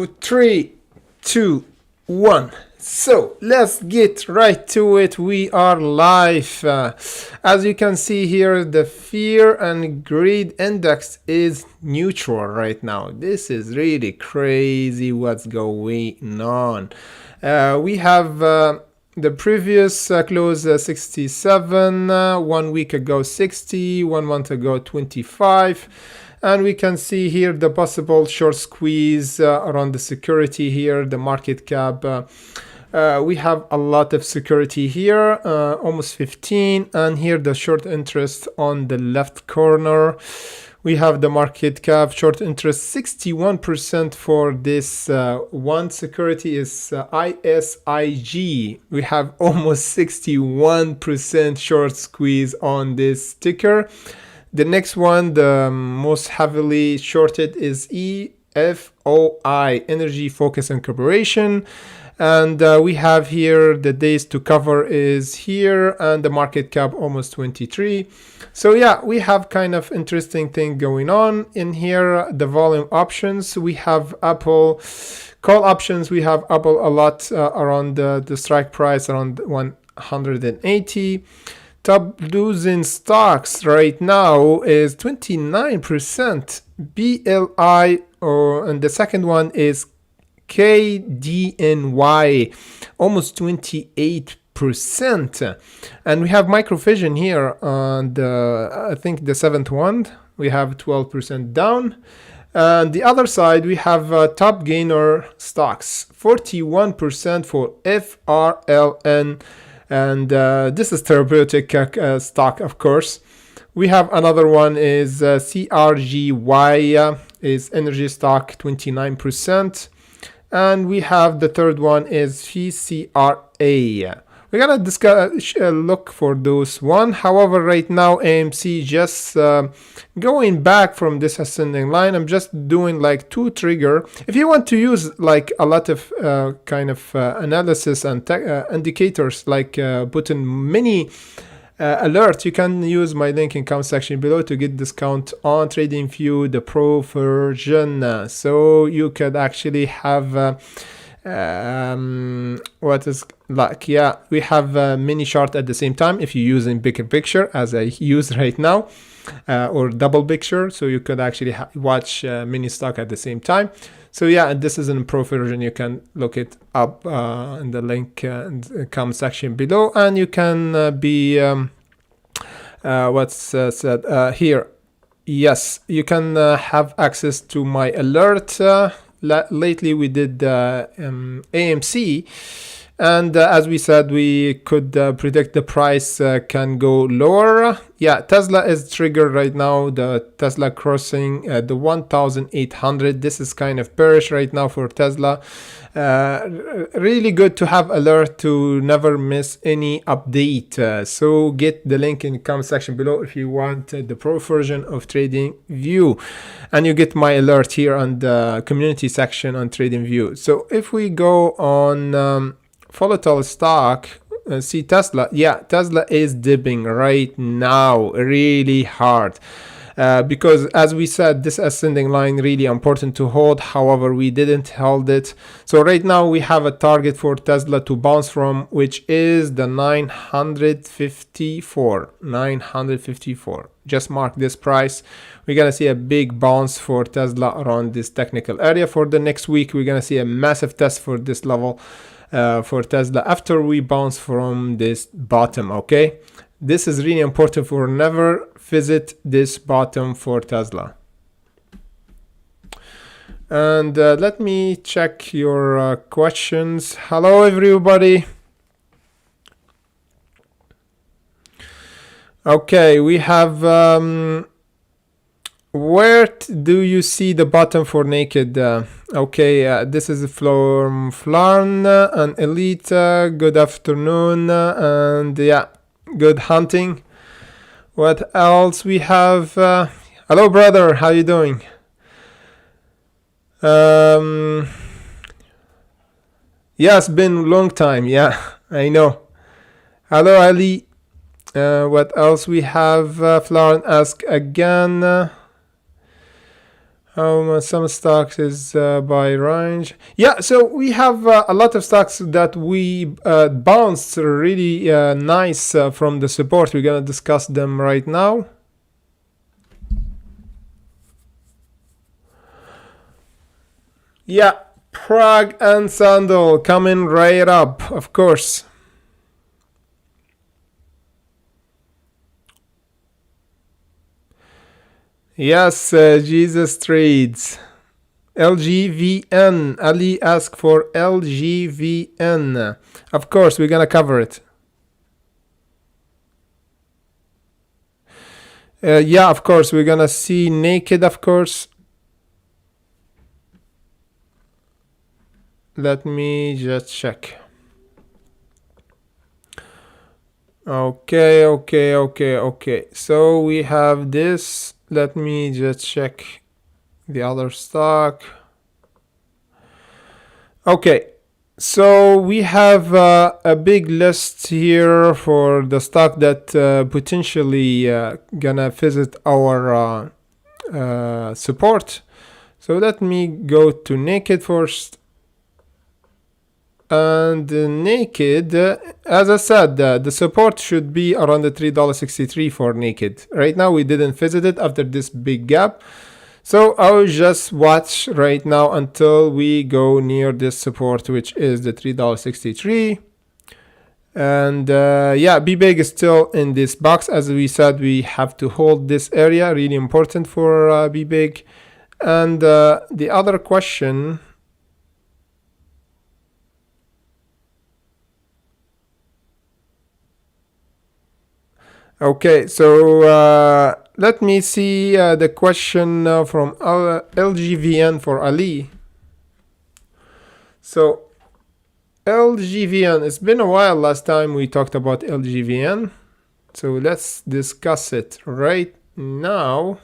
So 3, 2, 1. So let's get right to it. We are live. As you can see here, the fear and greed index is neutral right now. This is really crazy what's going on. We have the previous close 67, 1 week ago 60, 1 month ago 25. And we can see here the possible short squeeze around the security here, the market cap. We have a lot of security here, almost 15. And here the short interest on the left corner. We have the market cap, short interest 61% for this one security is ISIG. We have almost 61% short squeeze on this ticker. The next one, the most heavily shorted is EFOI, Energy Focus and Corporation. And we have here the days to cover is here and the market cap almost 23. So yeah, we have kind of interesting thing going on in here. The volume options, we have Apple call options. We have Apple a lot around the strike price around 180. Top losing stocks right now is 29%. BLI, and the second one is KDNY, almost 28%. And we have Microvision here on the, I think the seventh one. We have 12% down. And the other side, we have top gainer stocks, 41% for FRLN. And this is therapeutic stock, of course. We have another one is CRGY, is energy stock, 29%. And we have the third one is VCRA. We're gonna discuss look for those one. However, right now AMC just going back from this ascending line. I'm just doing like two trigger. If you want to use like a lot of kind of analysis and indicators, like putting many alert, you can use my link in comment section below to get discount on TradingView, the pro version. So you could actually have what is like, yeah, we have mini chart at the same time if you're using bigger picture as I use right now, or double picture, so you could actually watch mini stock at the same time. So yeah, this is in pro version. You can look it up in the link in the comment section below, and you can be what's said here. Yes, you can have access to my alert. Lately we did AMC, and as we said, we could predict the price can go lower. Yeah, Tesla is triggered right now, the Tesla crossing the 1,800. This is kind of bearish right now for Tesla. Really good to have alert to never miss any update. So get the link in the comment section below if you want the pro version of TradingView, and you get my alert here on the community section on TradingView. So if we go on volatile stock, see Tesla. Yeah, Tesla is dipping right now really hard. Because as we said, this ascending line really important to hold. However, we didn't hold it. So right now we have a target for Tesla to bounce from, which is the 954. Just mark this price. We're gonna see a big bounce for Tesla around this technical area. For the next week, we're gonna see a massive test for this level for Tesla after we bounce from this bottom. Okay, this is really important for never visit this bottom for Tesla. And let me check your questions. Hello everybody. Okay, we have where do you see the bottom for naked? Okay, this is from Flarn and Elite. Good afternoon, and yeah, good hunting. What else we have? Hello brother, how you doing? Yeah, it's been a long time. Yeah, I know. Hello Ali. What else we have? Florent ask again. Some stocks is by range. Yeah, so we have a lot of stocks that we bounced really nice from the support. We're gonna discuss them right now. Yeah, PROG and Sandal coming right up, of course. Yes, Jesus trades. LGVN. Ali asked for LGVN. Of course, we're gonna cover it. Yeah, of course, we're gonna see NAKD, of course. Let me just check. Okay. So we have this. Let me just check the other stock. Okay. So we have a big list here for the stock that potentially gonna visit our support. So let me go to NAKD first. And NAKD, as I said, the support should be around the $3.63 for NAKD. Right now we didn't visit it after this big gap. So I'll just watch right now until we go near this support, which is the $3.63. And yeah, BBIG is still in this box. As we said, we have to hold this area, really important for BBIG. And the other question, okay, so let me see the question from LGVN for Ali. So LGVN, it's been a while last time we talked about LGVN. So let's discuss it right now.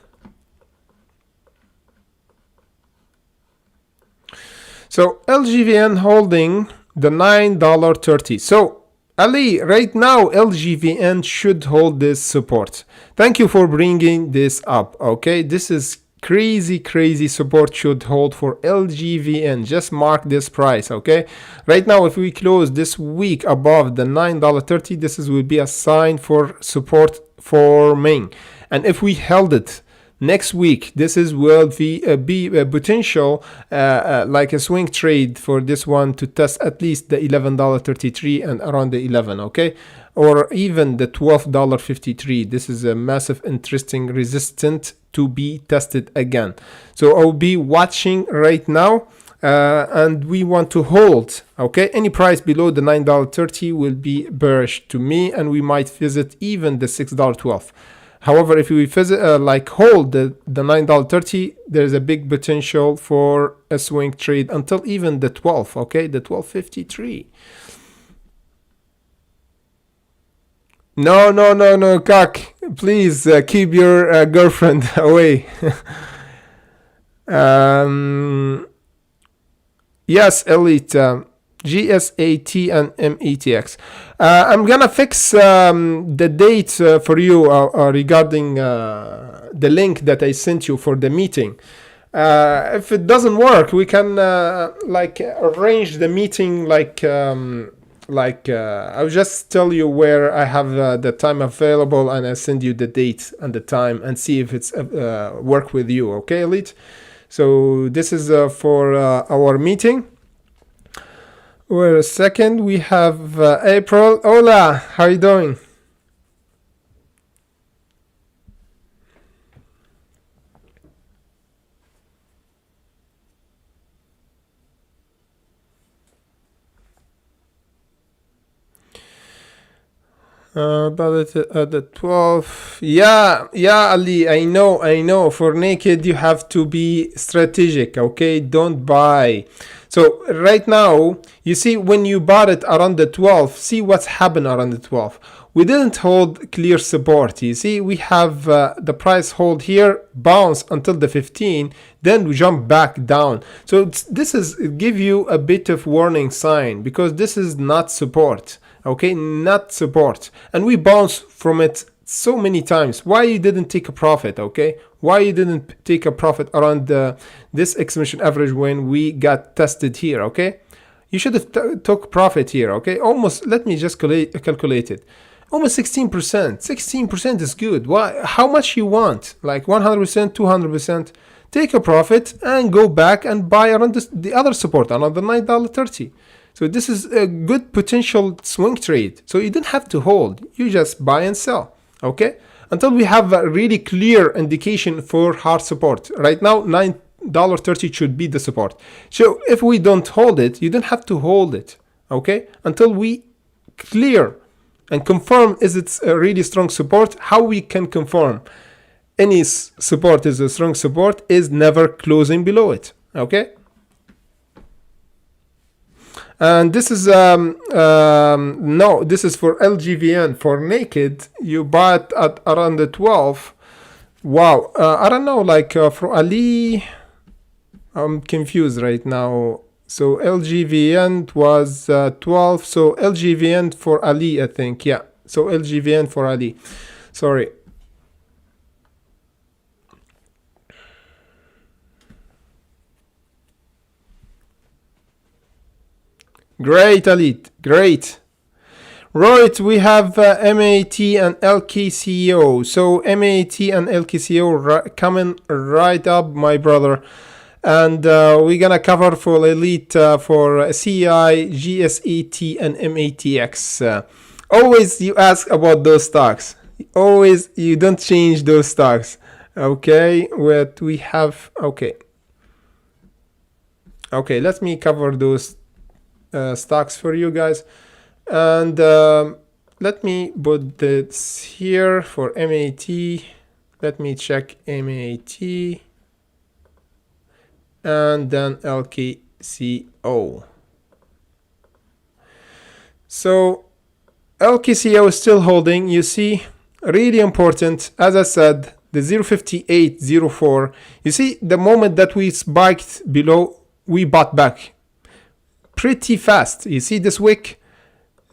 So LGVN holding the $9.30. So Ali, right now LGVN should hold this support. Thank you for bringing this up. Okay, this is crazy support should hold for LGVN. Just mark this price. Okay, right now if we close this week above the $9.30, this will be a sign for support forming. And if we held it next week, this will be a potential like a swing trade for this one to test at least the $11.33 and around the 11, okay, or even the $12.53. This is a massive interesting resistance to be tested again. So I'll be watching right now. And we want to hold, okay, any price below the $9.30 will be bearish to me, and we might visit even the $6.12. However, if we visit, hold the $9.30, there's a big potential for a swing trade until even the 12, okay, the 12.53. No, Kak, please keep your girlfriend away. Yes, Elite. GSAT and METX. I'm gonna fix the date for you regarding the link that I sent you for the meeting. If it doesn't work, we can arrange the meeting I'll just tell you where I have the time available, and I send you the date and the time and see if it's work with you. Okay, Elite? So this is for our meeting. Wait a second, we have April. Hola, how are you doing? About it at the 12. Yeah, Ali, I know. For NAKD, you have to be strategic, okay? Don't buy. So right now, you see when you bought it around the 12, see what's happened around the 12. We didn't hold clear support. You see, we have the price hold here, bounce until the 15, then we jump back down. So this is give you a bit of warning sign, because this is not support. Okay, not support, and we bounce from it so many times. Why you didn't take a profit? Okay, why you didn't take a profit around this exponential average when we got tested here? Okay, you should have took profit here. Okay, almost, let me just calculate it, almost 16%. 16% is good. Why? How much you want? Like 100%, 200%? Take a profit and go back and buy around the other support, around the $9.30. So this is a good potential swing trade. So you don't have to hold, you just buy and sell, okay? Until we have a really clear indication for hard support. Right now, $9.30 should be the support. So if we don't hold it, you don't have to hold it, okay? Until we clear and confirm is it a really strong support. How we can confirm any support is a strong support is never closing below it, okay? And this is no, this is for LGVN. For naked, you buy it at around the 12. Wow, I don't know, like for Ali, I'm confused right now. So LGVN was 12. So LGVN for Ali, I think, yeah. So LGVN for Ali, sorry. Great, Alit, great. Right, we have MAT and LKCO. So MAT and LKCO coming right up, my brother. And we're gonna cover for Elite for CI, GSET, and MATX. Always you ask about those stocks. Always you don't change those stocks. Okay, what we have, okay. Okay, let me cover those stocks for you guys, and let me put this here for MAT. Let me check MAT and then LKCO. So LKCO is still holding. You see, really important, as I said, the 0.5804. You see, the moment that we spiked below, we bought back pretty fast. You see this wick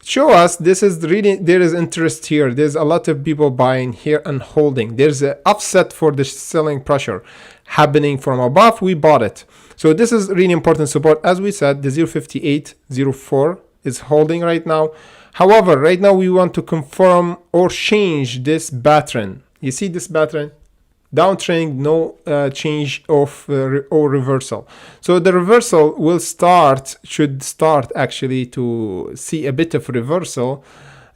show us this is really, there is interest here. There's a lot of people buying here and holding. There's an offset for the selling pressure happening from above. We bought it. So this is really important support. As we said, the 0.5804 is holding right now. However, right now we want to confirm or change this pattern. You see this pattern? Downtrend, no change of or reversal. So the reversal will should start actually to see a bit of reversal.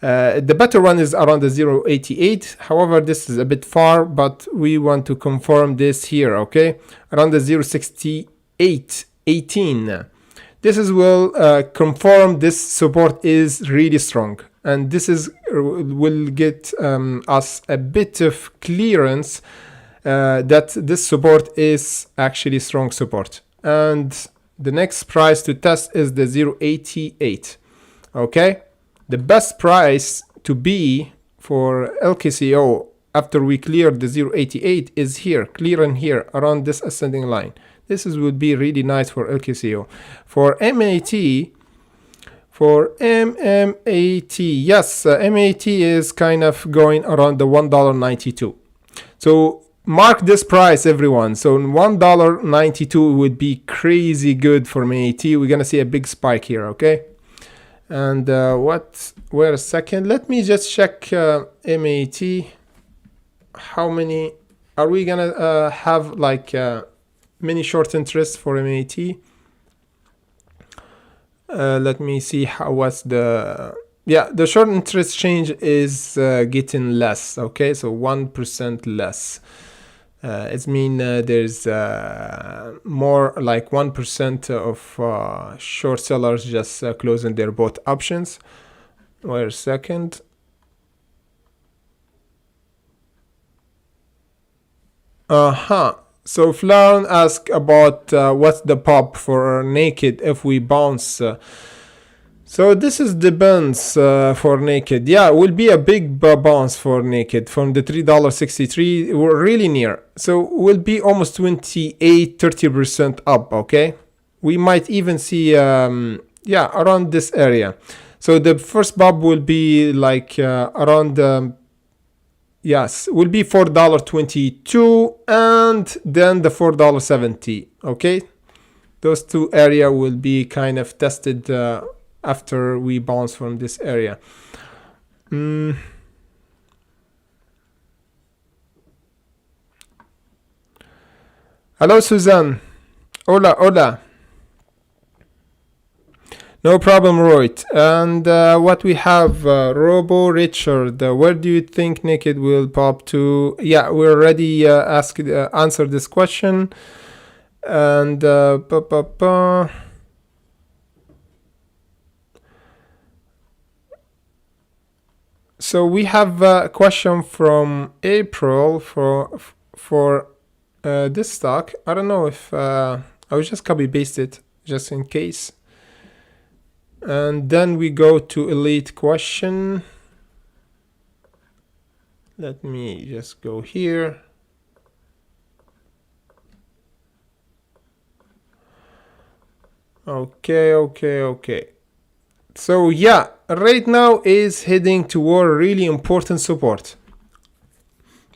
The better one is around the 0.88. However, this is a bit far, but we want to confirm this here, okay? Around the 0.6818. This is will confirm this support is really strong. And this is will get us a bit of clearance that this support is actually strong support. And the next price to test is the 0.88. Okay, the best price to be for LKCO after we clear the 0.88 is here, clearing here around this ascending line. This would be really nice for LKCO. For MAT, yes, MAT is kind of going around the $1.92. So mark this price, everyone. So $1.92 would be crazy good for MAT. We're gonna see a big spike here, okay? And wait a second, let me just check MAT. How many are we gonna have, like many short interests for MAT? Let me see what's the, yeah, the short interest change is getting less, okay? So 1% less. It means there's more like 1% of short sellers just closing their bot options. Wait a second. So Flown asked about what's the pop for naked if we bounce. So this is depends for naked. Yeah, it will be a big bounce for naked from the $3.63. We're really near. So we'll be almost 28-30% up, okay? We might even see, yeah, around this area. So the first bob will be like around Yes, will be $4.22 and then the $4.70. Okay, those two area will be kind of tested after we bounce from this area. Hello, Suzanne. Hola, hola. No problem, Roy. And what we have, Robo Richard, where do you think NAKD will pop to? Yeah, we already answered this question. And so we have a question from April for this stock. I don't know if I will just copy paste it just in case. And then we go to elite question. Let me just go here. Okay. So yeah, right now is heading toward really important support.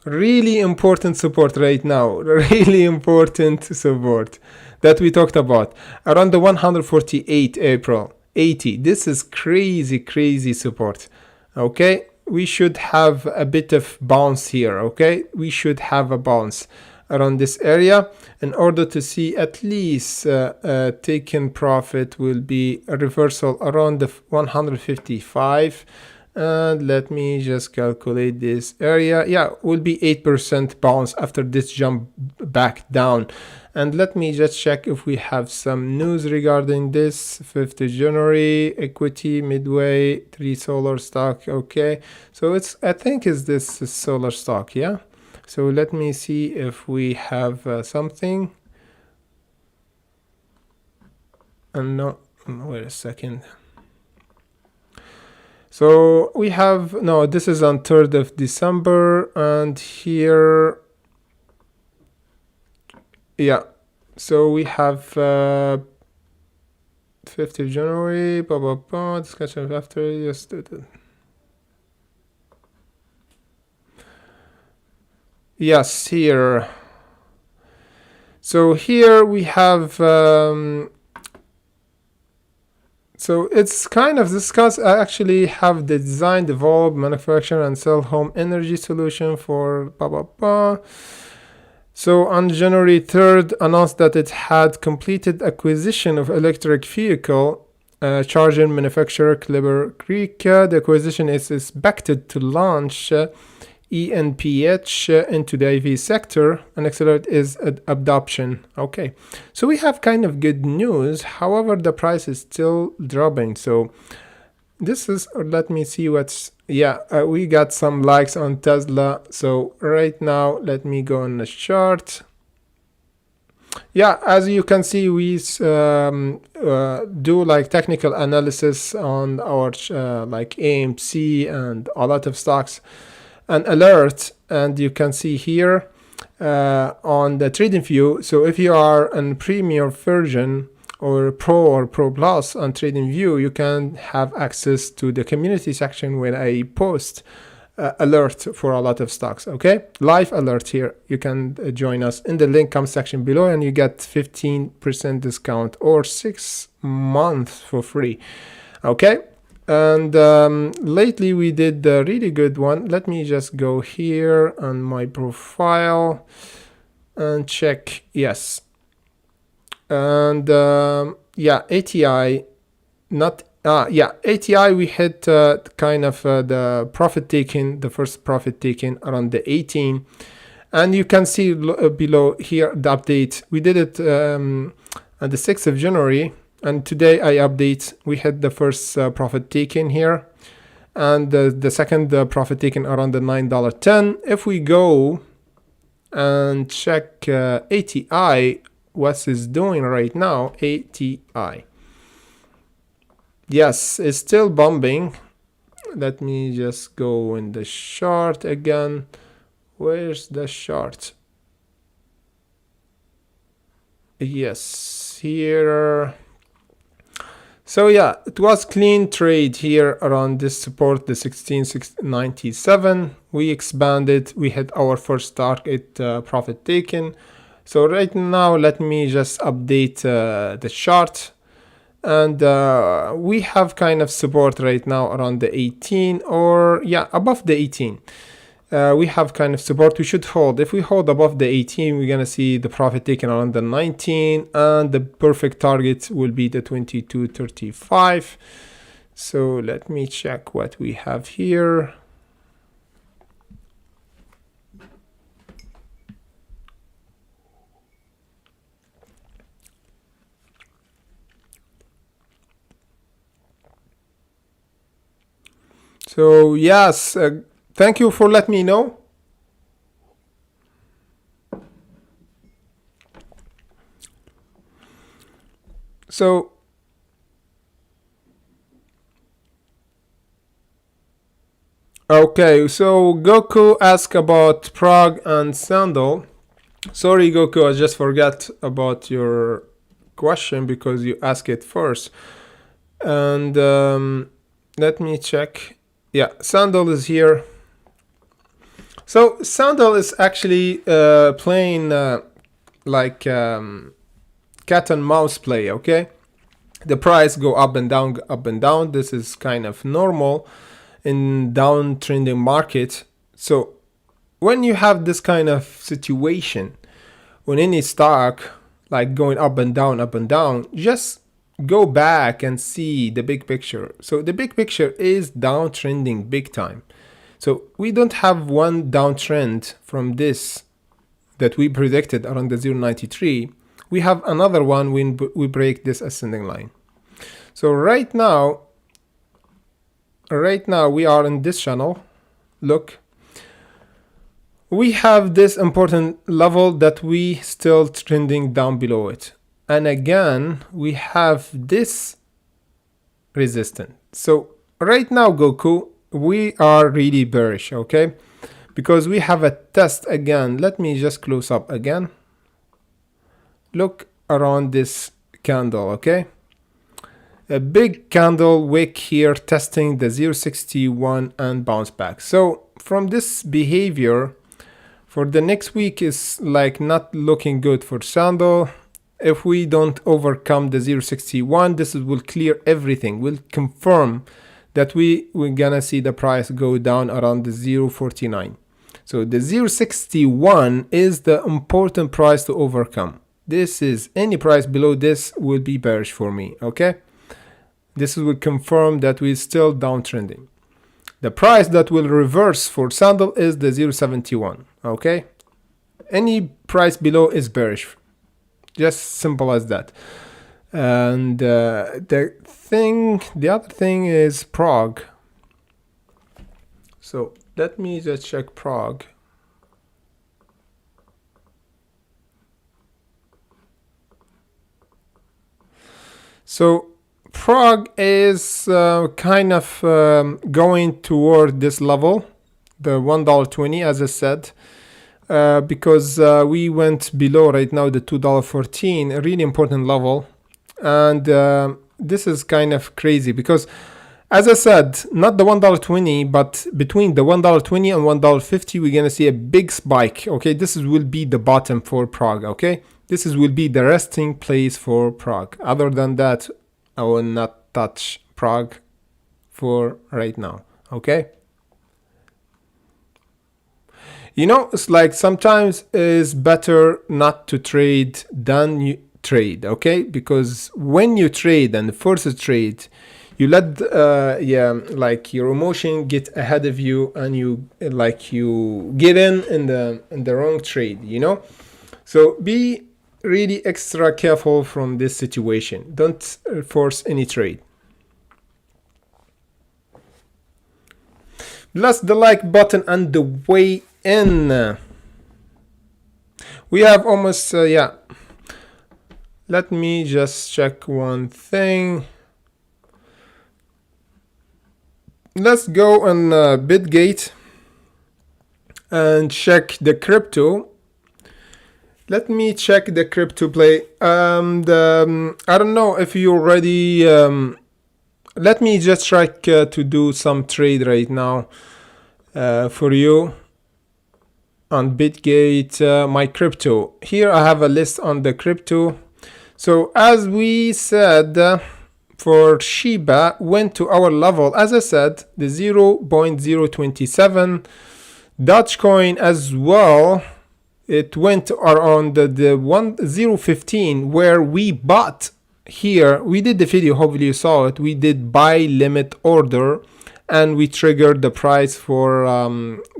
Really important support right now. Really important support that we talked about. Around the 148 April. 80. This is crazy support. Okay, we should have a bit of bounce here. Okay, we should have a bounce around this area in order to see at least taken profit will be a reversal around the 155. And let me just calculate this area. Yeah, will be 8% bounce after this jump back down. And let me just check if we have some news regarding this. 5th of January, equity, Midway, 3 solar stock. Okay, so it's, I think is this solar stock, yeah? So let me see if we have something. And no, wait a second. So we have, no, this is on 3rd of December, and here, yeah, so we have 5th of January, discussion after, yes, yes, here. So here we have so it's kind of discuss. I actually have the design, develop, manufacture, and sell home energy solution for So on January 3rd, announced that it had completed acquisition of electric vehicle charging manufacturer Clever Creek. The acquisition is expected to launch ENPH into the IV sector and accelerate its adoption. Okay, so we have kind of good news. However, the price is still dropping. So this is, or let me see what's, yeah, we got some likes on Tesla. So right now, let me go on the chart. Yeah, as you can see, we do like technical analysis on our like AMC and a lot of stocks and alert, and you can see here on the trading view. So if you are in premium version or Pro Plus on trading view, you can have access to the community section where I post alert for a lot of stocks. Okay, live alert here. You can join us in the link comment section below, and you get 15% discount or 6 months for free. Okay. And lately we did a really good one. Let me just go here on my profile and check. Yes. And yeah, ATI, not, yeah, ATI, we hit kind of the profit taking, the first profit taking around the 18. And you can see below here the update. We did it on the 6th of January. And today I update, we had the first profit taken here, and the second profit taken around the $9.10. If we go and check ATI, what is doing right now, ATI. Yes, it's still bombing. Let me just go in the chart again. Where's the chart? Yes, here. So yeah, it was clean trade here around this support, the 1697. we expanded, we hit our first target profit taken. So right now let me just update the chart, and we have kind of support right now around the 18, or yeah, above the 18. We have kind of support we should hold. If we hold above the 18, we're gonna see the profit taken around the 19, and the perfect target will be the 22.35. So let me check what we have here. So yes, thank you for letting me know. So okay, so Goku asked about PROG and Sandal. Sorry Goku, I just forgot about your question because you asked it first. And let me check. Yeah, Sandal is here. So Sandal is actually playing like cat and mouse play, okay? The price go up and down, up and down. This is kind of normal in downtrending market. So when you have this kind of situation, when any stock like going up and down, just go back and see the big picture. So the big picture is downtrending big time. So we don't have one downtrend from this that we predicted around the 0.93. We have another one when we break this ascending line. So right now we are in this channel. Look, we have this important level that we still trending down below it. And again, we have this resistance. So right now, Goku, we are really bearish, okay? Because we have a test again. Let me just close up again. Look around this candle, okay? A big candle wick here testing the 0.61 and bounce back. So from this behavior, for the next week is like not looking good for Sandal. If we don't overcome the 0.61, this will clear everything. Will confirm that we're gonna see the price go down around the 0.49. So the 0.61 is the important price to overcome. This is any price below this will be bearish for me, okay? This will confirm that we're still downtrending. The price that will reverse for Sandal is the 0.71, okay? Any price below is bearish. Just simple as that. And the other thing is PROG. So let me just check PROG. So PROG is kind of going toward this level, the $1.20, as I said, because we went below right now the $2.14, a really important level. And this is kind of crazy because, as I said, not the $1.20, but between the $1.20 and $1.50, we're going to see a big spike. Okay, this will be the bottom for PROG. Okay, this will be the resting place for PROG. Other than that, I will not touch PROG for right now. Okay. You know, it's like sometimes it's better not to trade than you trade. Okay, because when you trade and force a trade, you let like your emotion get ahead of you, and you get in the wrong trade. You know, so be really extra careful from this situation. Don't force any trade. Bless the like button and the way in. We have almost let me just check one thing. Let's go on Bitget and check the crypto. Let me check the crypto play. I don't know if you already. Let me just try to do some trade right now. for you on Bitget, my crypto. Here I have a list on the crypto. So as we said, for Shiba went to our level, as I said, the 0.027. Dogecoin as well, it went around the 1.015 where we bought. Here we did the video, hopefully you saw it. We did buy limit order and we triggered the price for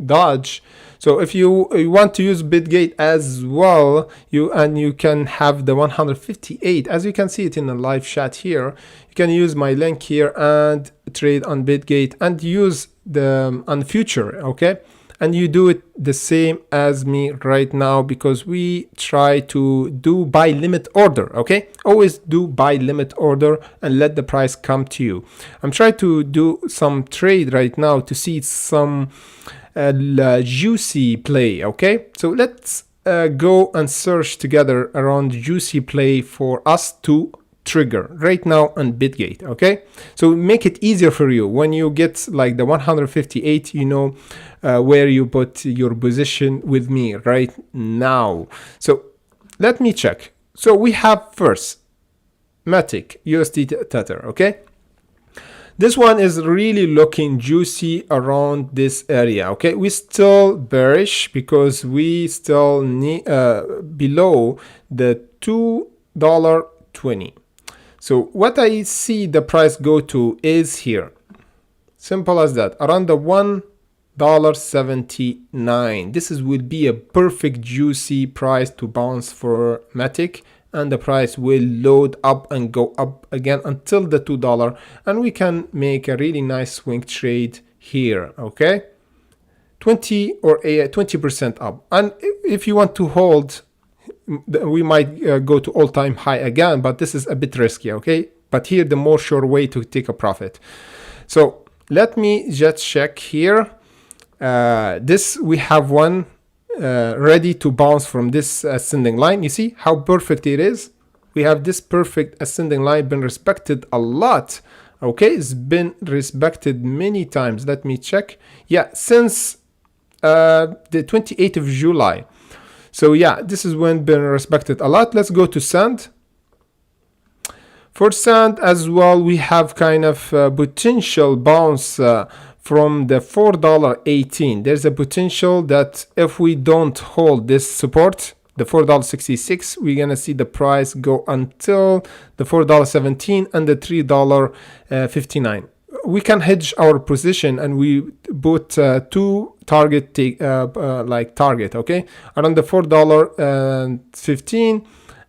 Doge. So if you want to use Bitget as well, you can have the 158, as you can see it in the live chat here. You can use my link here and trade on Bitget and use the on future, okay? And you do it the same as me right now, because we try to do buy limit order, okay? Always do buy limit order and let the price come to you. I'm trying to do some trade right now to see some juicy play, okay? So let's go and search together around juicy play for us to trigger right now on Bitget, okay? So make it easier for you when you get like the 158, you know where you put your position with me right now. So let me check. So we have first Matic USDT tether, okay? This one is really looking juicy around this area, okay? We still bearish because we still need below the $2.20. So what I see the price go to is here. Simple as that, around the $1.79. This will be a perfect juicy price to bounce for Matic, and the price will load up and go up again until the $2, and we can make a really nice swing trade here, okay? 20 or 20% up. And if you want to hold, we might go to all-time high again, but this is a bit risky, okay? But here the more sure way to take a profit. So let me just check here. This we have one ready to bounce from this ascending line. You see how perfect it is? We have this perfect ascending line, been respected a lot, okay? It's been respected many times. Let me check. Yeah, since the 28th of July. So yeah, this is when been respected a lot. Let's go to sand. For sand as well, we have kind of potential bounce from the $4.18. There's a potential that if we don't hold this support, the $4.66, we're gonna see the price go until the $4.17 and the $3.59. We can hedge our position and we put two target target, okay, around the $4.15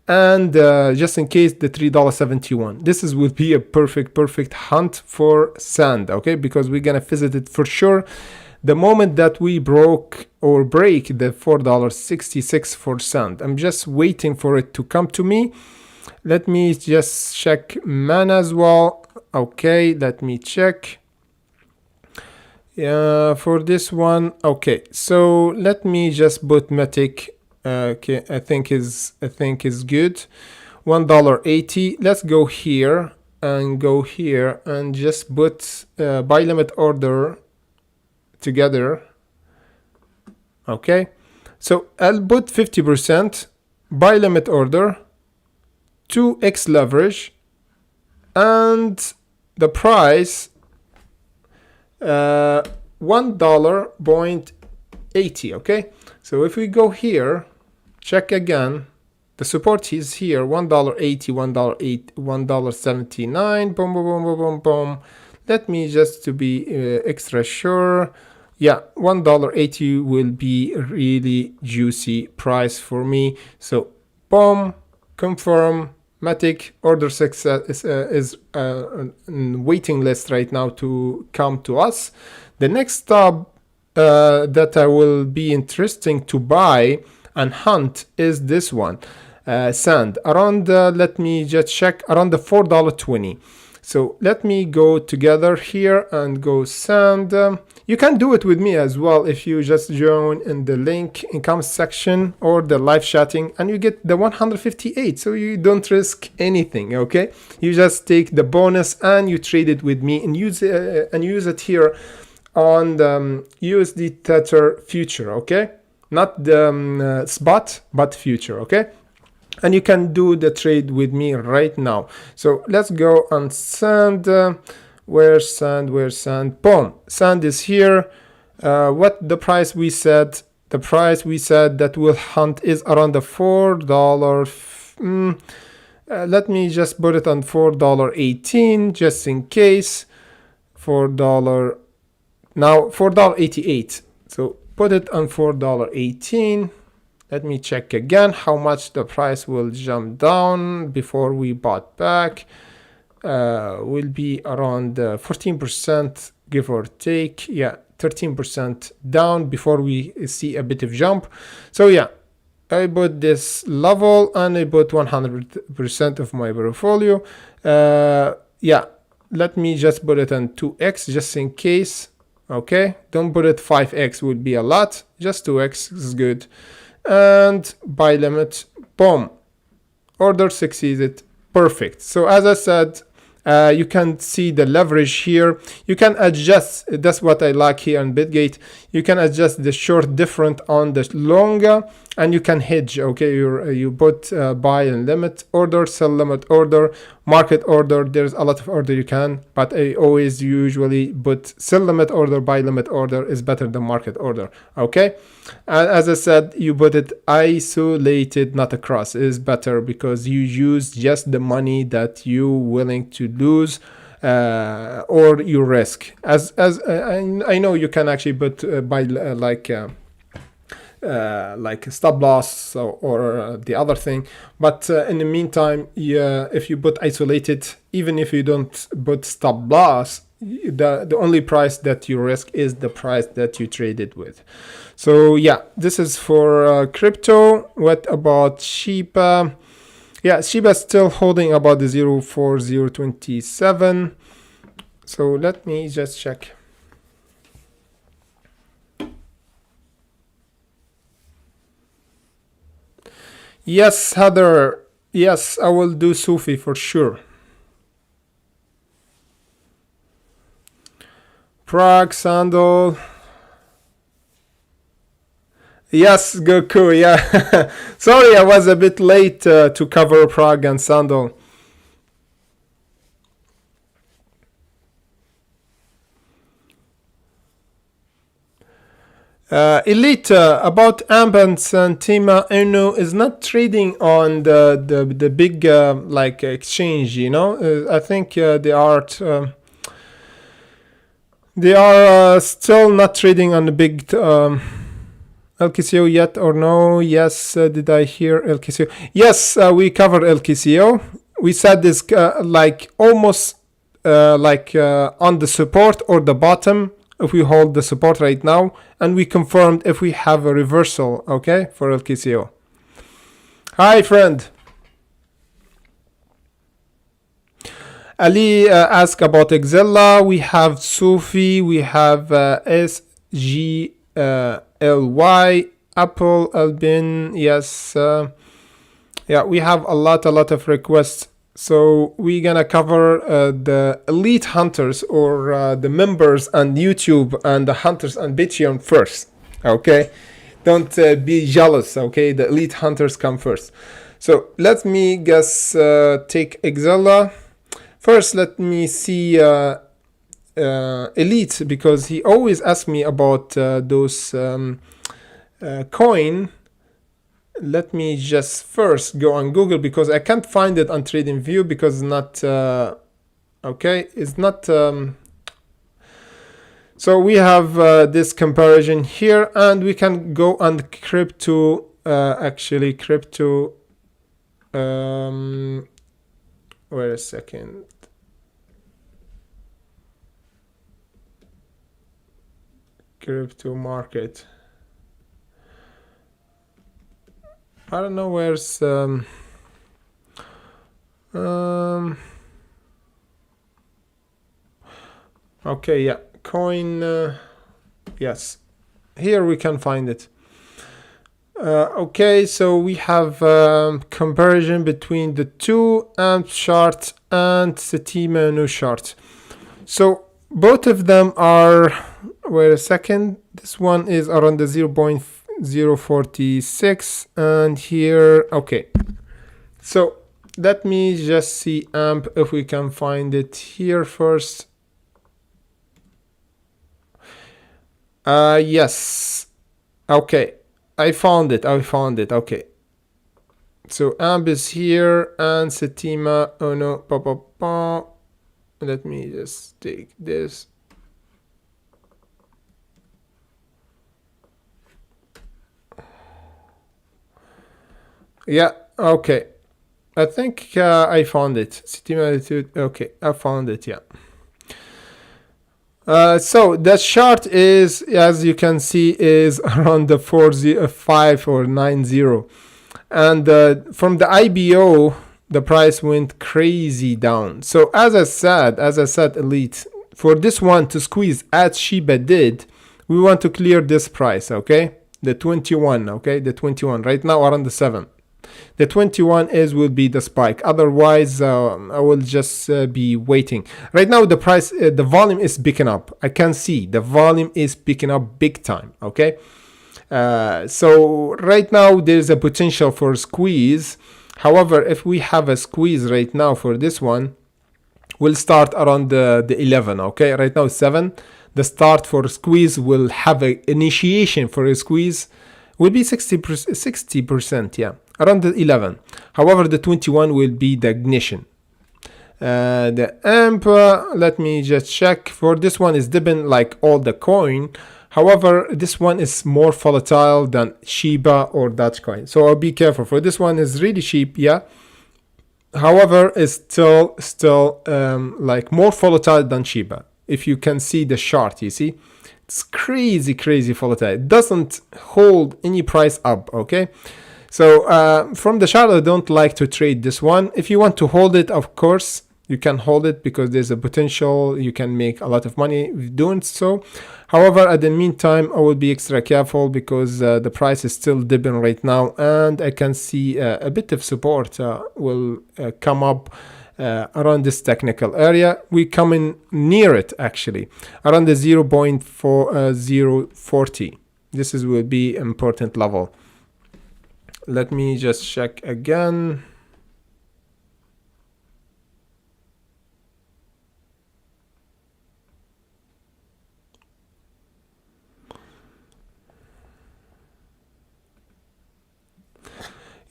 and just in case the $3.71. This will be a perfect hunt for sand, okay, because we're gonna visit it for sure the moment that we break the $4.66 for sand. I'm just waiting for it to come to me. Let me just check man as well. Okay, let me check for this one. Okay, so let me just put Matic. Okay, I think is good. $1.80. Let's go here and just put buy limit order together. Okay, so I'll put 50% buy limit order, 2x leverage, and the price $1.80. okay, so if we go here, check again, the support is here, $1.80, $1.79, boom boom boom boom boom boom. Let me just to be extra sure. Yeah, $1.80 will be a really juicy price for me. So boom, confirm. Matic order success is waiting list right now to come to us. The next stop that I will be interesting to buy and hunt is this one, sand, around let me just check, around the $4.20. So let me go together here and go sand. You can do it with me as well if you just join in the link in comment section or the live chatting, and you get the 158, so you don't risk anything, okay? You just take the bonus and you trade it with me and use it here on the USD Tether future, okay? Not the spot, but future, okay? And you can do the trade with me right now. So let's go on sand. Where's sand? Where's sand? Boom. Sand is here. What the price we said? The price we said that will hunt is around the $4. Let me just put it on $4.18 just in case. $4 now, $4.88. So put it on $4.18. Let me check again how much the price will jump down before we bought back. Will be around 14%, give or take. Yeah, 13% down before we see a bit of jump. So yeah, I bought this level and I bought 100% of my portfolio. Yeah, let me just put it on 2x just in case. Okay, don't put it 5x, would be a lot. Just 2x is good. And buy limit, boom, order succeeded, perfect. So as I said, you can see the leverage here. You can adjust, that's what I like here on Bitget. You can adjust the short different on the longer, and you can hedge. Okay, you put buy and limit order, sell limit order, market order. There's a lot of order you can, but I always usually put sell limit order, buy limit order is better than market order. Okay, and as I said, you put it isolated, not across, is better because you use just the money that you willing to lose or you risk. As I know you can actually put buy like stop loss or the other thing, but in the meantime, if you put isolated, even if you don't put stop loss, the only price that you risk is the price that you traded with. So yeah, this is for crypto. What about Shiba? Yeah, Shiba is still holding about the 0.4027. So let me just check. Yes, Heather. Yes, I will do Sufi for sure. PROG, Sandal. Yes, Goku, yeah. Sorry, I was a bit late to cover PROG and Sandal. Elite, about AMP and Santima, NIO is not trading on the big like exchange, you know. I think they are still not trading on the big LKCO yet or no? Yes, did I hear LKCO? Yes, we covered LKCO. We said this like almost on the support or the bottom if we hold the support right now, and we confirmed if we have a reversal, okay, for LKCO. Hi, friend. Ali asked about Exella. We have Sufi, we have SGLY, Apple, Albin. Yes, yeah, we have a lot of requests. So we're gonna cover the elite hunters or the members on YouTube and the hunters on Patreon first. Okay, don't be jealous. Okay, the elite hunters come first. So let me guess. Take Exella first. Let me see elite because he always asks me about those coin. Let me just first go on Google because I can't find it on TradingView because it's not okay, it's not so we have this comparison here, and we can go on crypto actually crypto wait a second. Crypto market. I don't know where's okay, yeah, coin, yes, here we can find it. Okay, so we have comparison between the two AMP chart and Satima NIO chart. So both of them are wait a second, this one is around the 0.046, and here, okay, so let me just see amp if we can find it here first. Yes, okay, I found it, okay. So amp is here, and Setima, oh no, let me just take this. Yeah, okay, I think I found it. Setima attitude, okay, I found it, yeah. So the chart is, as you can see, is around the 405 or 90, and from the IBO the price went crazy down. So as I said, elite, for this one to squeeze as Shiba did, we want to clear this price, okay, the 21, okay, the 21 right now around the 7. The 21 will be the spike. Otherwise, I will just be waiting. Right now, the price, the volume is picking up. I can see the volume is picking up big time. Okay. So right now there's a potential for squeeze. However, if we have a squeeze right now for this one, we'll start around the 11. Okay. Right now 7. The start for squeeze will have an initiation for a squeeze. Will be 60%, yeah, around the 11. However, the 21 will be the ignition. The amp, let me just check. For this one is dipping like all the coin. However, this one is more volatile than Shiba or Dogecoin. So I'll be careful. For this one is really cheap, yeah. However, it's still like more volatile than Shiba. If you can see the chart, you see. It's crazy volatile. It doesn't hold any price up, okay? So from the chart, I don't like to trade this one. If you want to hold it, of course, you can hold it because there's a potential you can make a lot of money doing so. However, at the meantime, I will be extra careful because the price is still dipping right now, and I can see a bit of support will come up around this technical area. We coming near it actually, around the 0.40. This will be important level. Let me just check again.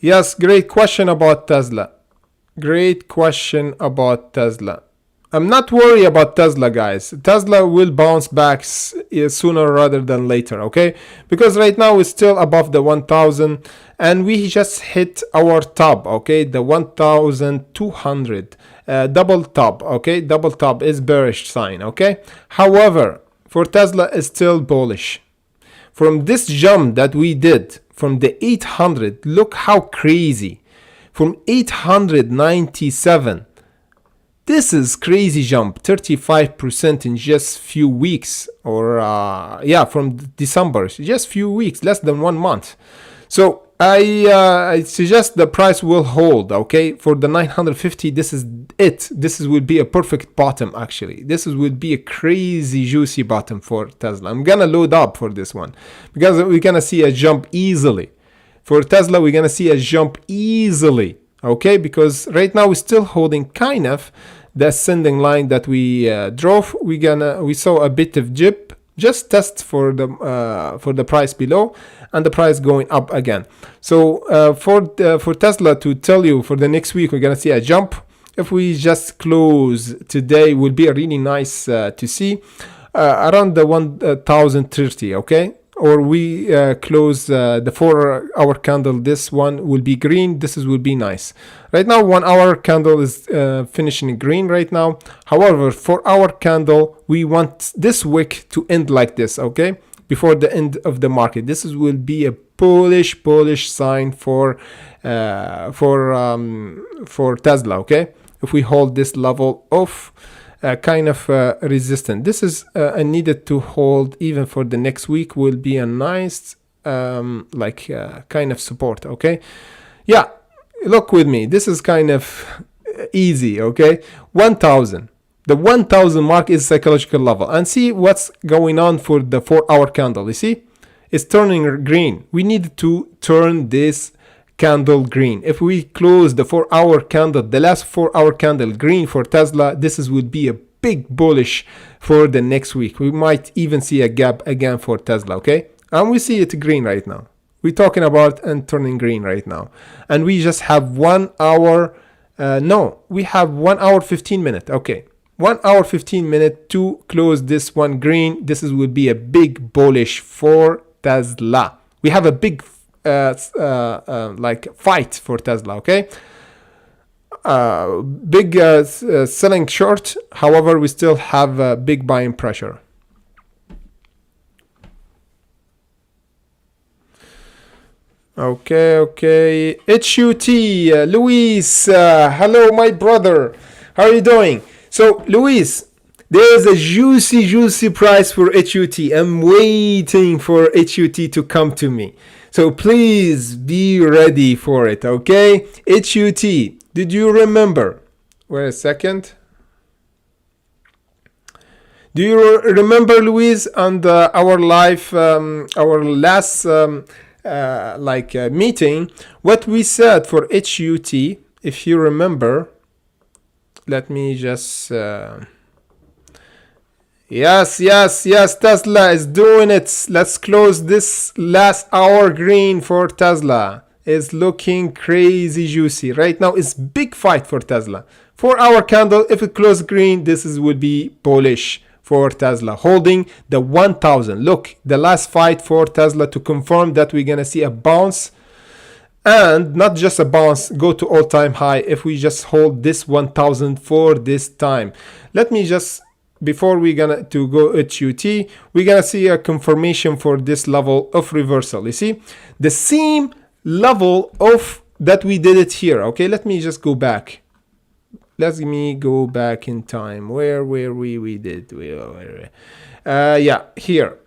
Yes, great question about Tesla. Great question about Tesla. I'm not worried about Tesla, guys. Tesla will bounce back sooner rather than later, okay? Because right now it's still above the 1,000 and we just hit our top, okay? The 1,200 double top, okay? Double top is bearish sign, okay? However, for Tesla is still bullish. From this jump that we did from the 800, look how crazy. From 897, this is crazy jump, 35% in just few weeks, or yeah, from December, just few weeks, less than 1 month. So I suggest the price will hold, okay? For the 950, this is it. This will be a perfect bottom, actually. This will be a crazy juicy bottom for Tesla. I'm gonna load up for this one because we're gonna see a jump easily. For Tesla, we're gonna see a jump easily, okay? Because right now we're still holding kind of the ascending line that we drove. We saw a bit of dip, just test for the price below, and the price going up again. So for Tesla, to tell you, for the next week we're gonna see a jump. If we just close today, will be really nice to see around the 1,030, okay? Or we close the 4-hour candle. This one will be green. This will be nice. Right now, 1-hour candle is finishing green right now. However, 4-hour candle, we want this wick to end like this, okay? Before the end of the market. This will be a bullish sign for Tesla, okay? If we hold this level of kind of resistant, this is needed to hold even for the next week, will be a nice kind of support, okay? Yeah, look with me, this is kind of easy, okay? 1,000, The 1000 mark is psychological level. And see what's going on for the 4-hour candle. You see, it's turning green. We need to turn this candle green. If we close the 4-hour candle, the last 4-hour candle green for Tesla, would be a big bullish for the next week. We might even see a gap again for Tesla, okay? And we see it green right now. We're talking about and turning green right now. And we just have 1 hour, we have 1 hour 15 minutes, okay. 1 hour 15 minutes to close this one green. Would be a big bullish for Tesla. We have a big like fight for Tesla, okay? Big selling short. However, we still have big buying pressure. Okay. HUT, Luis, hello, my brother. How are you doing? So, Luis, there is a juicy price for HUT. I'm waiting for HUT to come to me. So please be ready for it, okay? HUT, did you remember? Wait a second. Do you remember, Luis, on our live, our last meeting, what we said for HUT? If you remember, let me just... Yes, Tesla is doing it. Let's close this last hour green for Tesla. It's looking crazy juicy. Right now, it's big fight for Tesla. 4-hour candle, if it closes green, would be bullish for Tesla. Holding the 1000. Look, the last fight for Tesla to confirm that we're going to see a bounce. And not just a bounce, go to all-time high if we just hold this 1000 for this time. Let me just... Before we're gonna to go HUT, we're gonna see a confirmation for this level of reversal. You see, the same level of that we did it here. Okay, let me just go back. Let me go back in time. Where we did? Yeah, here.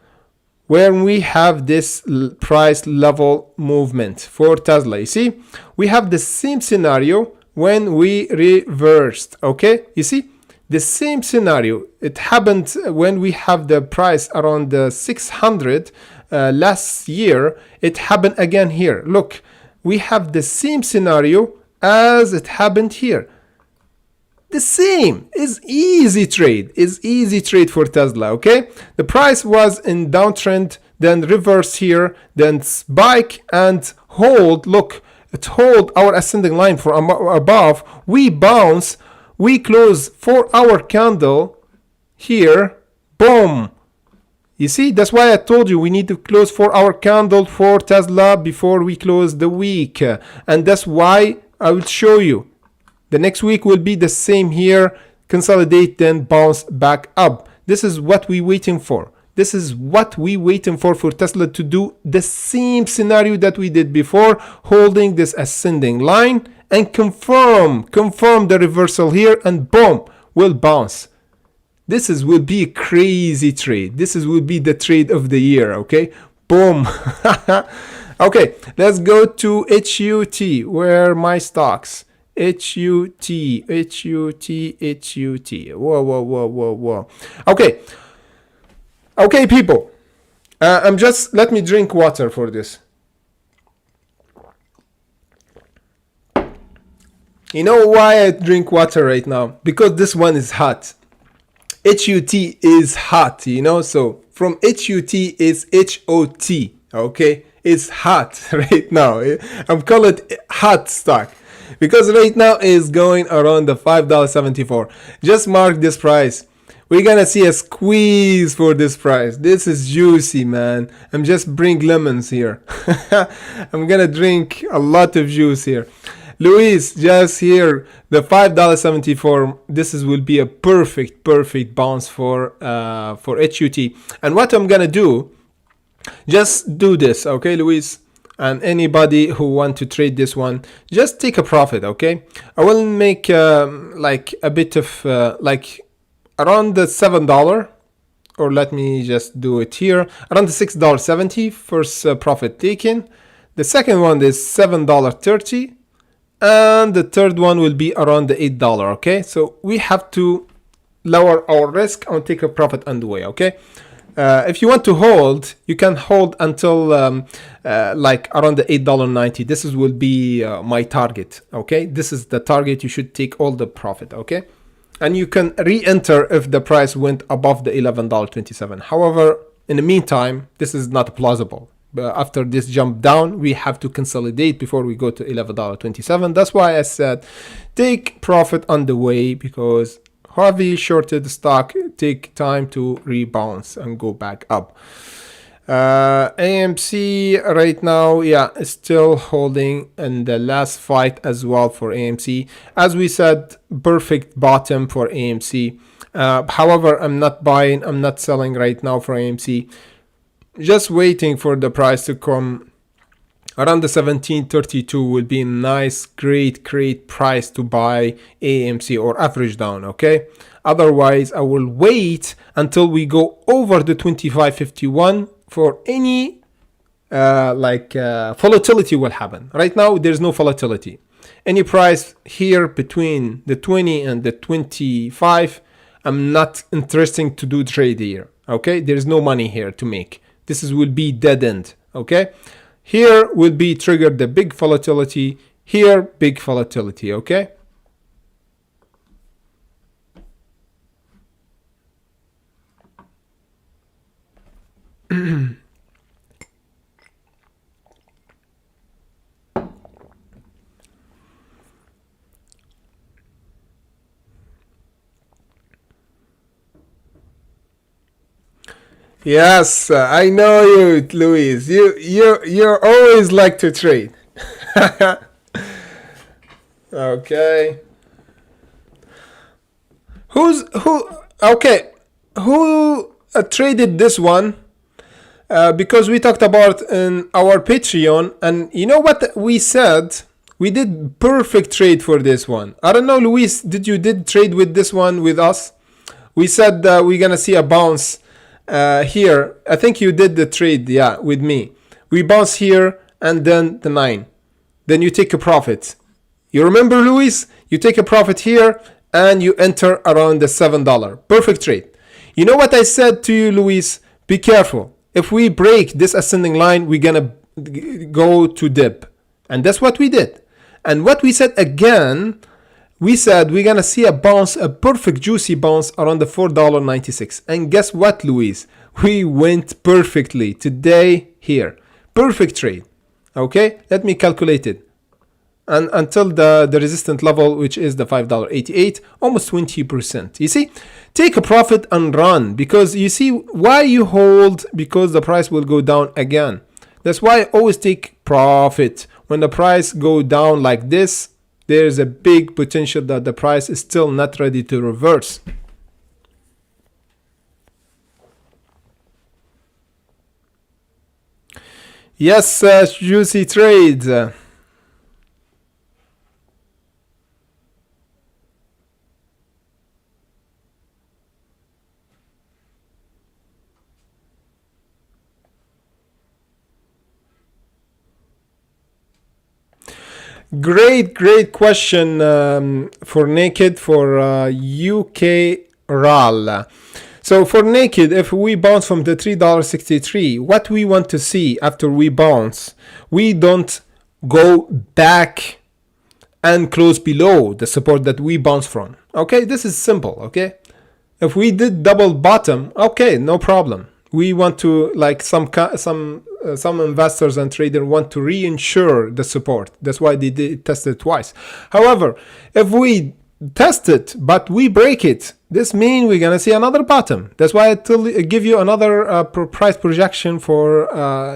When we have this price level movement for Tesla, you see, we have the same scenario when we reversed. Okay, you see. The same scenario, it happened when we have the price around the 600 last year. It happened again here. Look, we have the same scenario as it happened here. The same is easy trade. Is easy trade for Tesla, okay? The price was in downtrend, then reverse here, then spike and hold. Look, it hold our ascending line for above. We bounce. We close 4-hour candle here, boom. You see, that's why I told you we need to close 4-hour candle for Tesla before we close the week. And that's why I will show you. The next week will be the same here, consolidate, then bounce back up. This is what we're waiting for. This is what we waiting for Tesla to do the same scenario that we did before, holding this ascending line and confirm the reversal here, and boom, will bounce. Will be a crazy trade. Will be the trade of the year, okay? Boom. Okay, let's go to HUT. Where are my stocks? HUT. Whoa. Okay, people. Let me drink water for this. You know why I drink water right now? Because this one is hot. HUT is hot, you know? So from HUT is HOT, okay? It's hot right now. I'm calling it hot stock. Because right now is going around the $5.74. Just mark this price. We're gonna see a squeeze for this price. This is juicy, man. I'm just bring lemons here. I'm gonna drink a lot of juice here. Luis, just here, the $5.74. Will be a perfect bounce for HUT. And what I'm gonna do, just do this, okay, Luis? And anybody who want to trade this one, just take a profit, okay? I will make like a bit of around the $7, or let me just do it here, around the $6.70 first profit taken. The second one is $7.30. And the third one will be around the $8, okay? So we have to lower our risk and take a profit on the way. Okay. If you want to hold, you can hold until like around the $8.90. This will be my target. Okay, this is the target. You should take all the profit. Okay, and you can re-enter if the price went above the $11.27. However, in the meantime, this is not plausible. But after this jump down, we have to consolidate before we go to $11.27. That's why I said take profit on the way, because heavy shorted stock take time to rebound and go back up. AMC right now, yeah, is still holding in the last fight as well for AMC. As we said, perfect bottom for AMC. However, I'm not buying, I'm not selling right now for AMC. Just waiting for the price to come around the 1732 will be a nice, great price to buy AMC or average down. Okay, otherwise I will wait until we go over the 2551 for any volatility will happen. Right now there's no volatility. Any price here between the 20 and the 25, I'm not interested to do trade here. Okay, there's no money here to make. This will be dead end. Okay, here will be triggered the big volatility, here big volatility. Okay, yes, I know you, Luis. You always like to trade. Okay. Who? Okay. Who traded this one? Because we talked about in our Patreon, and you know what we said? We did perfect trade for this one. I don't know, Luis, did you trade with this one with us? We said we're gonna see a bounce here. I think you did the trade, yeah, with me. We bounce here and then the 9. Then you take a profit. You remember, Luis? You take a profit here and you enter around the $7. Perfect trade. You know what I said to you, Luis? Be careful. If we break this ascending line, we're gonna go to dip. And that's what we did. And what we said again, we said we're gonna see a bounce, a perfect juicy bounce around the $4.96. And guess what, Luis? We went perfectly today here. Perfect trade. Okay, let me calculate it. And until the resistant level, which is the $5.88, almost 20%. You see, take a profit and run, because you see why you hold, because the price will go down again. That's why I always take profit. When the price go down like this, there's a big potential that the price is still not ready to reverse. Yes, juicy trades. Great question for Naked for UK RAL. So for Naked, if we bounce from the $3.63, what we want to see after we bounce, we don't go back and close below the support that we bounce from. Okay, this is simple. Okay, if we did double bottom, okay, no problem. We want to, like some investors and traders want to reinsure the support. That's why they did test it twice. However, if we test it but we break it, this means we're gonna see another bottom. That's why I give you another price projection for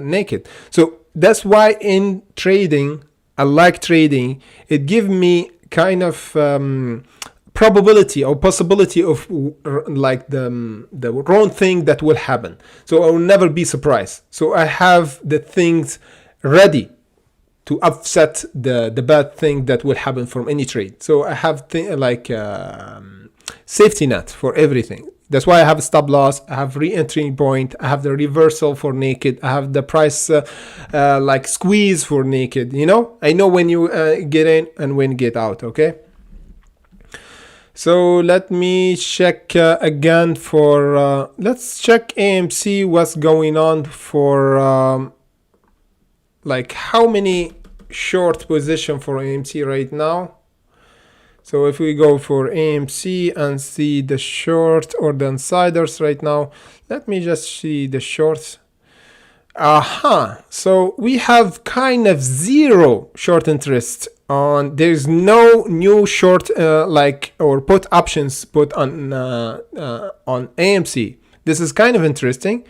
Naked. So that's why in trading, I like trading. It gives me kind of probability or possibility of like the wrong thing that will happen. So I will never be surprised. So I have the things ready to offset the bad thing that will happen from any trade. So I have safety net for everything. That's why I have a stop loss, I have re-entry point, I have the reversal for Naked, I have the price like squeeze for Naked. You know, I know when you get in and when get out. Okay. So let me check again for let's check AMC what's going on for like how many short position for AMC right now. So if we go for AMC and see the short or the insiders right now, let me just see the shorts. So we have kind of zero short interest on, there's no new short like or put options put on AMC. This is kind of interesting.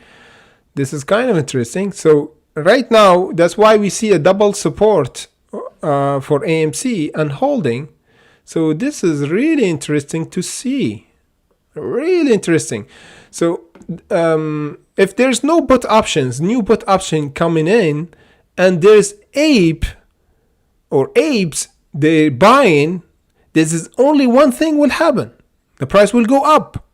So right now, that's why we see a double support for AMC and holding. So this is really interesting to see. Really interesting. So if there's no put options, new put option coming in, and there's ape or apes they're buying, this is only one thing will happen. The price will go up.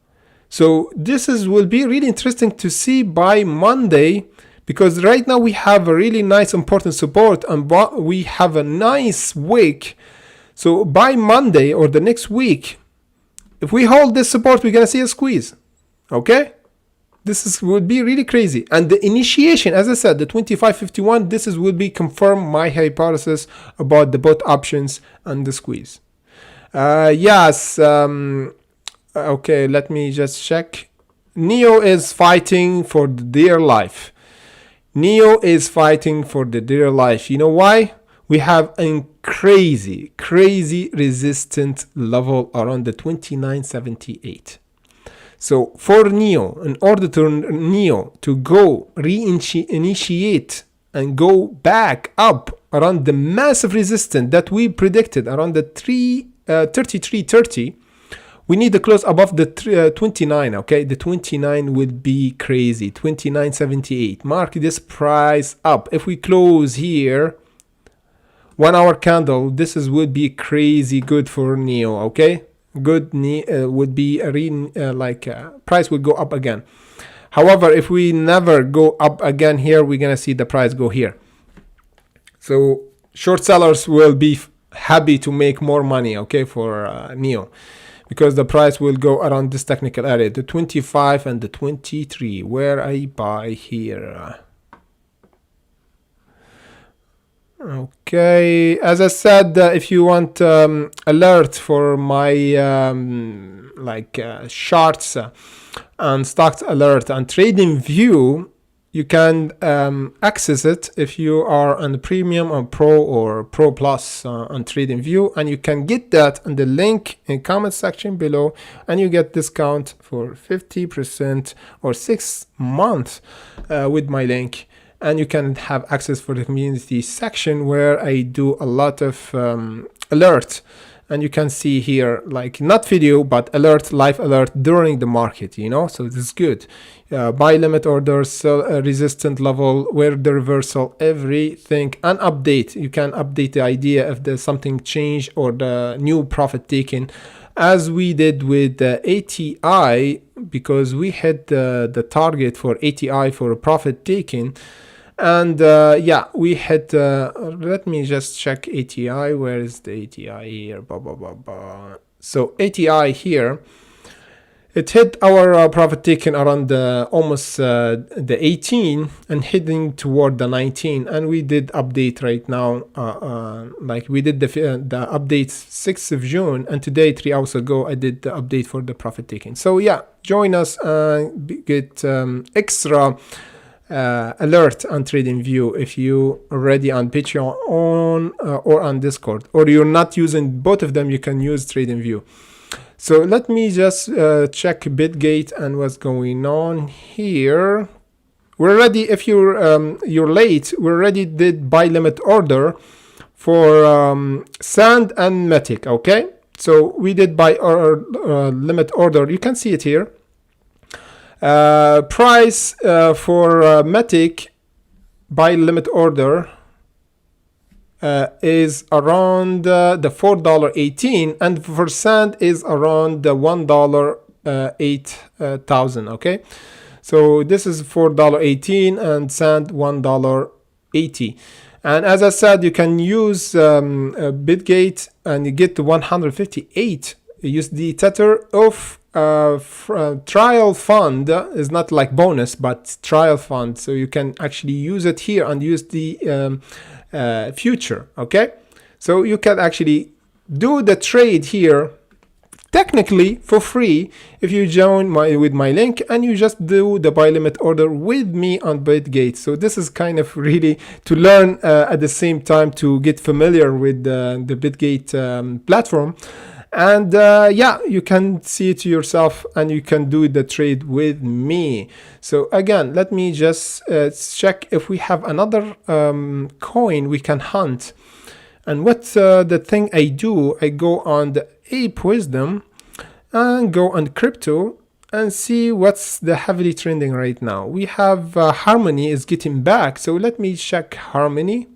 So this will be really interesting to see by Monday, because right now we have a really nice important support and we have a nice wick. So by Monday or the next week, if we hold this support, we're gonna see a squeeze. Okay, would be really crazy. And the initiation, as I said, the 2551, will be confirm my hypothesis about the put options and the squeeze. Yes. Okay, let me just check. NIO is fighting for the dear life. NIO is fighting for the dear life. You know why? We have a crazy resistant level around the 2978. So for NIO, in order to NIO to go reinitiate and go back up around the massive resistance that we predicted around the 3330, we need to close above the 29. Okay, the 29 would be crazy. 2978. Mark this price up. If we close here, 1 hour candle, would be crazy good for NIO. Okay, good would be a price would go up again. However, if we never go up again here, we're gonna see the price go here. So short sellers will be happy to make more money, okay, for NIO, because the price will go around this technical area, the 25 and the 23, where I buy here. Okay, as I said, if you want alert for my charts and stocks alert and trading view, you can access it if you are on the premium on pro or pro plus on trading view, and you can get that in the link in comment section below, and you get discount for 50% or 6 months with my link. And you can have access for the community section where I do a lot of alert. And you can see here, like not video, but alert, live alert during the market, you know, so this is good. Buy limit orders, sell resistant level, where the reversal, everything, and update. You can update the idea if there's something changed or the new profit taken, as we did with the ATI, because we hit the target for ATI for a profit taken. And yeah, we had, let me just check ATI. Where is the ATI here? So ATI here, it hit our profit taken around almost the 18 and heading toward the 19. And we did update right now, like we did the update 6th of June. And today, 3 hours ago, I did the update for the profit taken. So yeah, join us and get extra alert on trading view if you already on Patreon or on Discord, or you're not using both of them, you can use trading view. So let me just check Bitget and what's going on here. We're already, if you're late, we already did buy limit order for Sand and Matic. Okay, so we did buy limit order. You can see it here. Price for Matic buy limit order is around the $4.18, and for Sand is around the $1.08,000. Okay, so this is $4.18 and Sand $1.80. And as I said, you can use Bitget and you get to 158 USD tether of trial fund. Is not like bonus, but trial fund, so you can actually use it here and use the future. Okay, so you can actually do the trade here technically for free if you join with my link and you just do the buy limit order with me on Bitget. So this is kind of really to learn at the same time to get familiar with the Bitget platform. And yeah, you can see it yourself and you can do the trade with me. So again, let me just check if we have another coin we can hunt. And what's the thing I do? I go on the Ape Wisdom and go on crypto and see what's the heavily trending right now. We have Harmony is getting back. So let me check Harmony.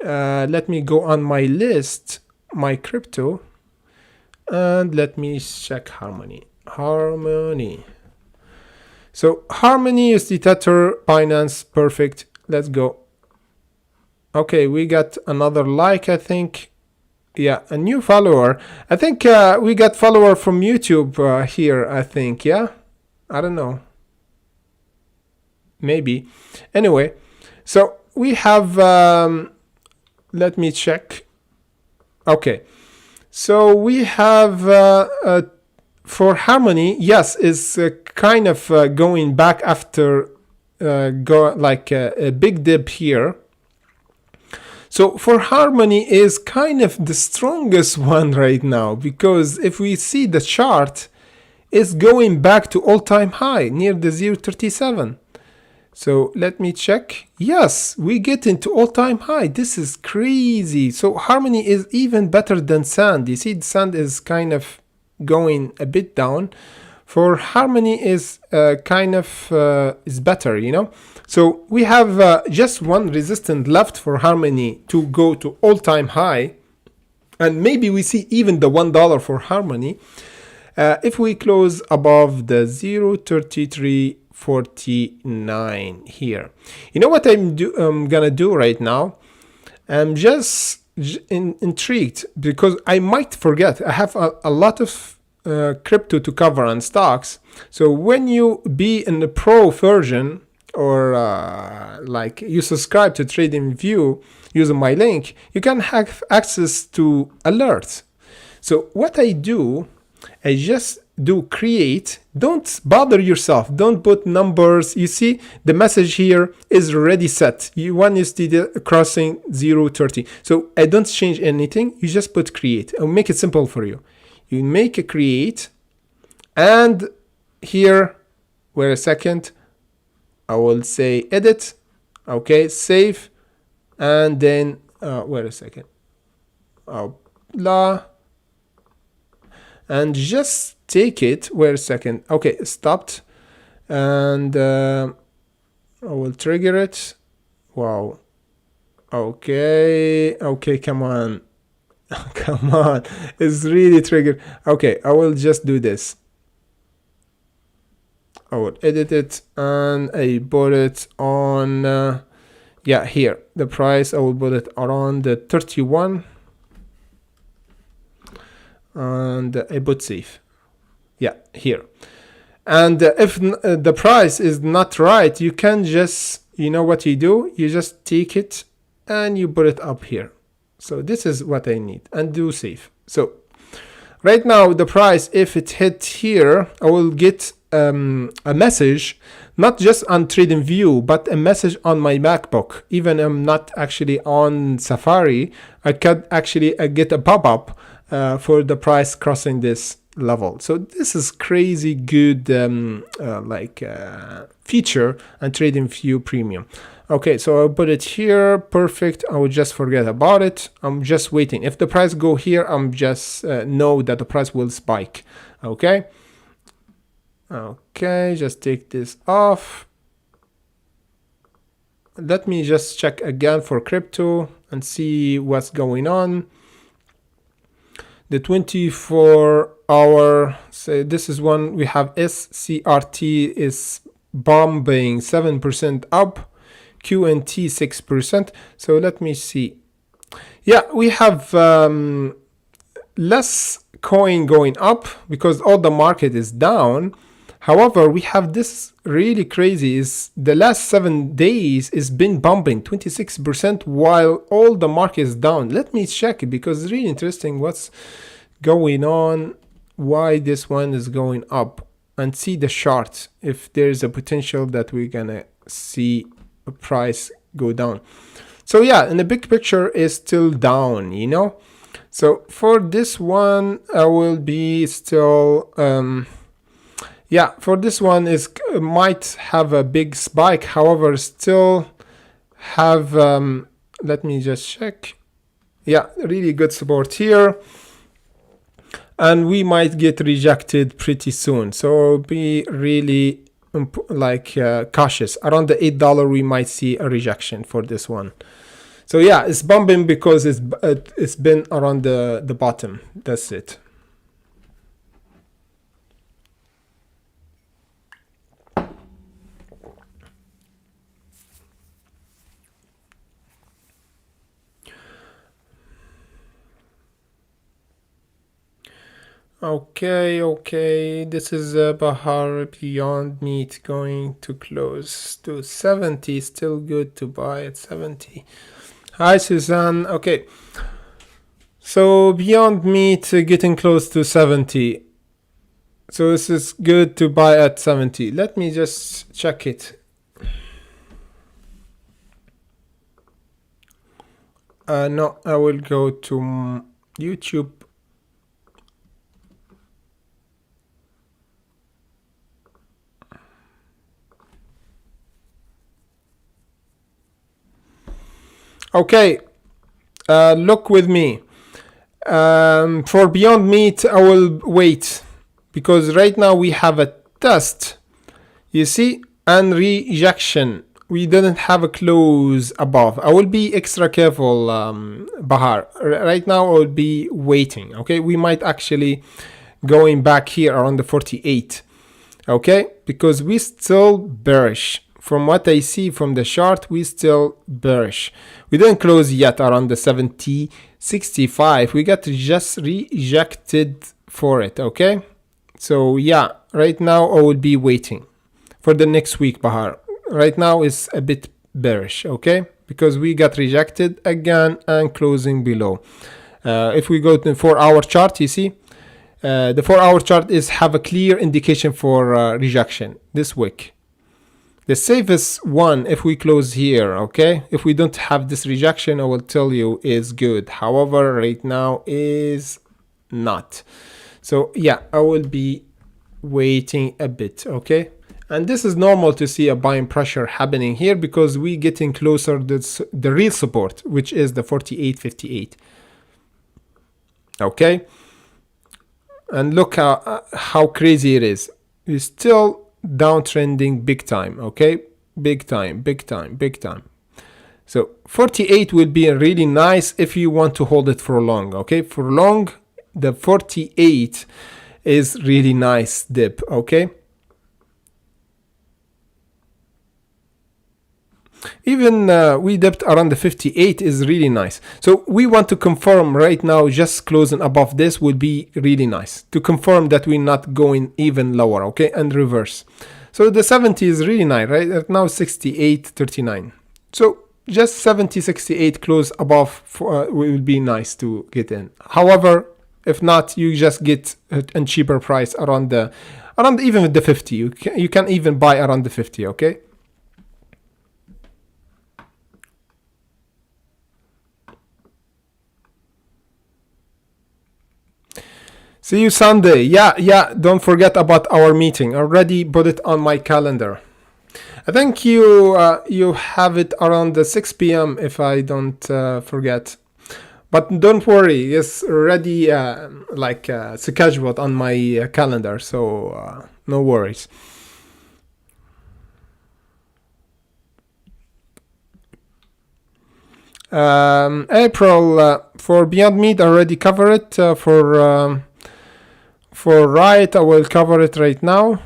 Let me go on my list, my crypto. And let me check Harmony. So Harmony is the Tether, Binance, perfect. Let's go. Okay, we got another like, I think. Yeah, a new follower. I think we got follower from YouTube here, I think. Yeah, I don't know. Maybe. Anyway, so we have, let me check. Okay. So we have for Harmony, yes, is kind of going back after a big dip here. So for Harmony is kind of the strongest one right now, because if we see the chart, it's going back to all-time high near the 0.37. So let me check. Yes, we get into all-time high. This is crazy. So Harmony is even better than Sand. You see, Sand is kind of going a bit down. For Harmony is kind of is better, you know. So we have just one resistance left for Harmony to go to all-time high, and maybe we see even the $1 for Harmony if we close above the 0.3349 here. You know what I'm gonna do right now? I'm just intrigued because I might forget. I have a lot of crypto to cover on stocks. So when you be in the pro version, or like you subscribe to TradingView using my link, you can have access to alerts. So what I do, I just do create. Don't bother yourself. Don't put numbers. You see the message here is already set. You want USDT crossing 0.30. So I don't change anything. You just put create. I'll make it simple for you. You make a create, and here, wait a second, I will say edit, okay, save, and then, wait a second, blah, and just take it, wait a second, okay, stopped, and I will trigger it, wow, okay, come on, come on, it's really triggered. Okay, I will just do this. I will edit it and I put it on, yeah, here, the price, I will put it around the 31 and I put save. Yeah, here. And if the price is not right, you can just, you know what you do? You just take it and you put it up here. So this is what I need, and do save. So right now the price, if it hit here, I will get a message, not just on TradingView, but a message on my MacBook. Even I'm not actually on Safari, I could actually get a pop-up for the price crossing this level. So this is crazy good feature on TradingView Premium. Okay, so I'll put it here, perfect. I will just forget about it. I'm just waiting. If the price go here, I'm just know that the price will spike. Okay. Okay, just take this off. Let me just check again for crypto and see what's going on. The 24-hour, so this is one we have. SCRT is bombing 7% up. QNT 6%. So let me see. Yeah, we have less coin going up because all the market is down. However, we have this really crazy is the last 7 days is been bumping 26% while all the market is down. Let me check it because it's really interesting what's going on, why this one is going up, and see the chart if there's a potential that we're gonna see a price go down. So yeah, in the big picture is still down, you know. So for this one, I will be still yeah, for this one is might have a big spike, however still have let me just check. Yeah, really good support here, and we might get rejected pretty soon, so be really like cautious. Around the $8 we might see a rejection for this one. So yeah, it's bumping because it's been around the bottom. That's it. Okay, this is Bahar Beyond Meat going to close to 70. Still good to buy at 70. Hi Suzanne. Okay, so Beyond Meat getting close to 70. So this is good to buy at 70. Let me just check it. No, I will go to YouTube. Okay, look with me. For Beyond Meat, I will wait because right now we have a test, you see, and rejection. We didn't have a close above. I will be extra careful, Bahar. Right now I will be waiting, okay? We might actually going back here around the 48, okay? Because we still bearish. From what I see from the chart, we still bearish. We didn't close yet around the 70, 65. We got just rejected for it, okay? So yeah, right now I will be waiting for the next week, Bahar. Right now is a bit bearish, okay? Because we got rejected again and closing below. If we go to the 4-hour chart, you see, the 4-hour chart is have a clear indication for rejection this week. The safest one, if we close here, okay? If we don't have this rejection, I will tell you is good. However, right now is not. So yeah, I will be waiting a bit, okay? And this is normal to see a buying pressure happening here because we getting closer to the real support, which is the 48.58. Okay? And look how crazy it is. It's still downtrending big time, okay? Big time. So 48 will be really nice if you want to hold it for long, okay? For long, the 48 is really nice dip, okay? Even we dipped around the 58 is really nice. So we want to confirm right now, just closing above this would be really nice to confirm that we're not going even lower, okay? And reverse. So the 70 is really nice, right? Now 68.39. So just 70.68 close above will be nice to get in. However, if not, you just get a cheaper price around even the 50. You can even buy around the 50, okay? See you Sunday. Yeah. Don't forget about our meeting. Already put it on my calendar. I think you have it around the 6 p.m. if I don't forget. But don't worry, it's already scheduled on my calendar, so no worries. April for Beyond Meat, I already cover it. For Riot, I will cover it right now.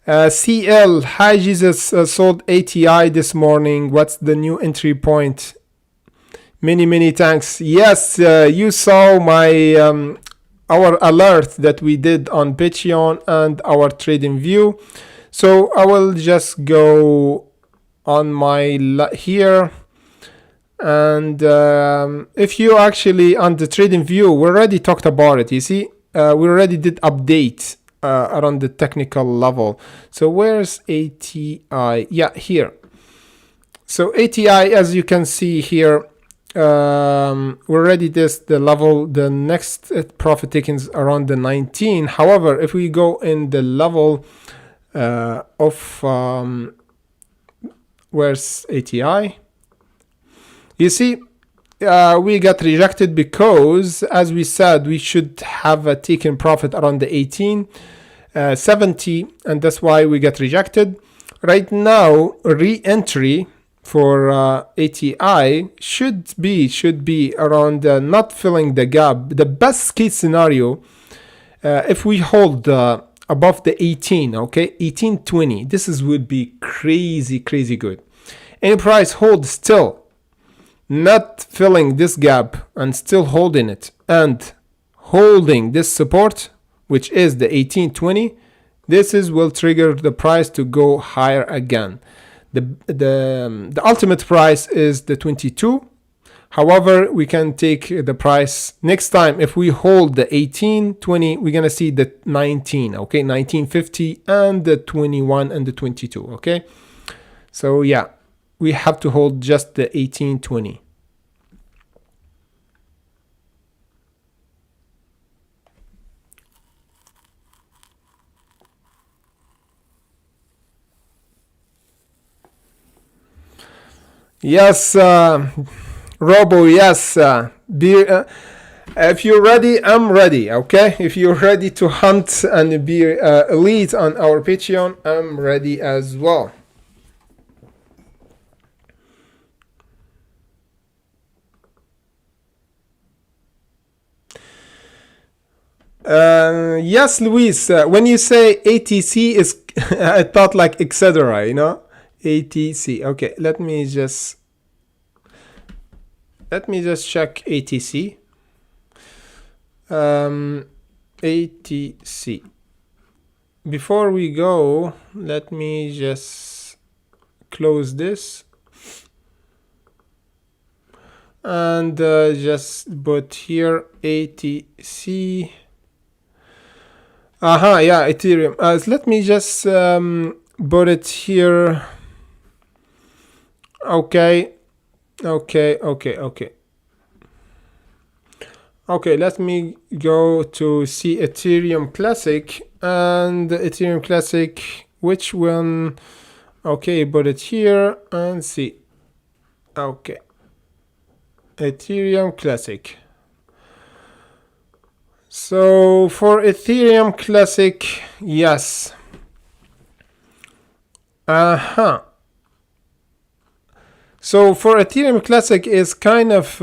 CL, hi Jesus, sold ATI this morning. What's the new entry point? Many thanks. Yes, you saw my our alert that we did on Patreon and our trading view. So I will just go on my here, and if you actually on the trading view, we already talked about it. You see, we already did update around the technical level. So where's ATI? Yeah, here. So ATI, as you can see here, we already did the level. The next profit taking is around the 19. However, if we go in the level of where's ATI, you see we got rejected because, as we said, we should have a taken profit around the 18.70, and that's why we got rejected. Right now, re-entry for ATI should be around not filling the gap. The best case scenario, if we hold above the 18, okay, 18.20, this would be crazy good. Any price hold still not filling this gap and still holding it and holding this support, which is the 18.20, this will trigger the price to go higher again. The ultimate price is the 22. However, we can take the price next time. If we hold the 18.20, we're gonna see the 19, okay, 19.50 and the 21 and the 22, okay. So yeah, we have to hold just the 18.20. Yes, Robo, yes. If you're ready, I'm ready, okay? If you're ready to hunt and be elite on our Patreon, I'm ready as well. Yes, Luis, when you say ATC is, I thought like etc., you know? ATC. Okay, let me just check ATC. ATC. Before we go, let me just close this and just put here ATC. Yeah, Ethereum. Let me just put it here. Okay, let me go to see Ethereum Classic and Ethereum Classic, which one? Okay, put it here and see. Okay, Ethereum Classic. So for Ethereum Classic, yes. So for Ethereum Classic is kind of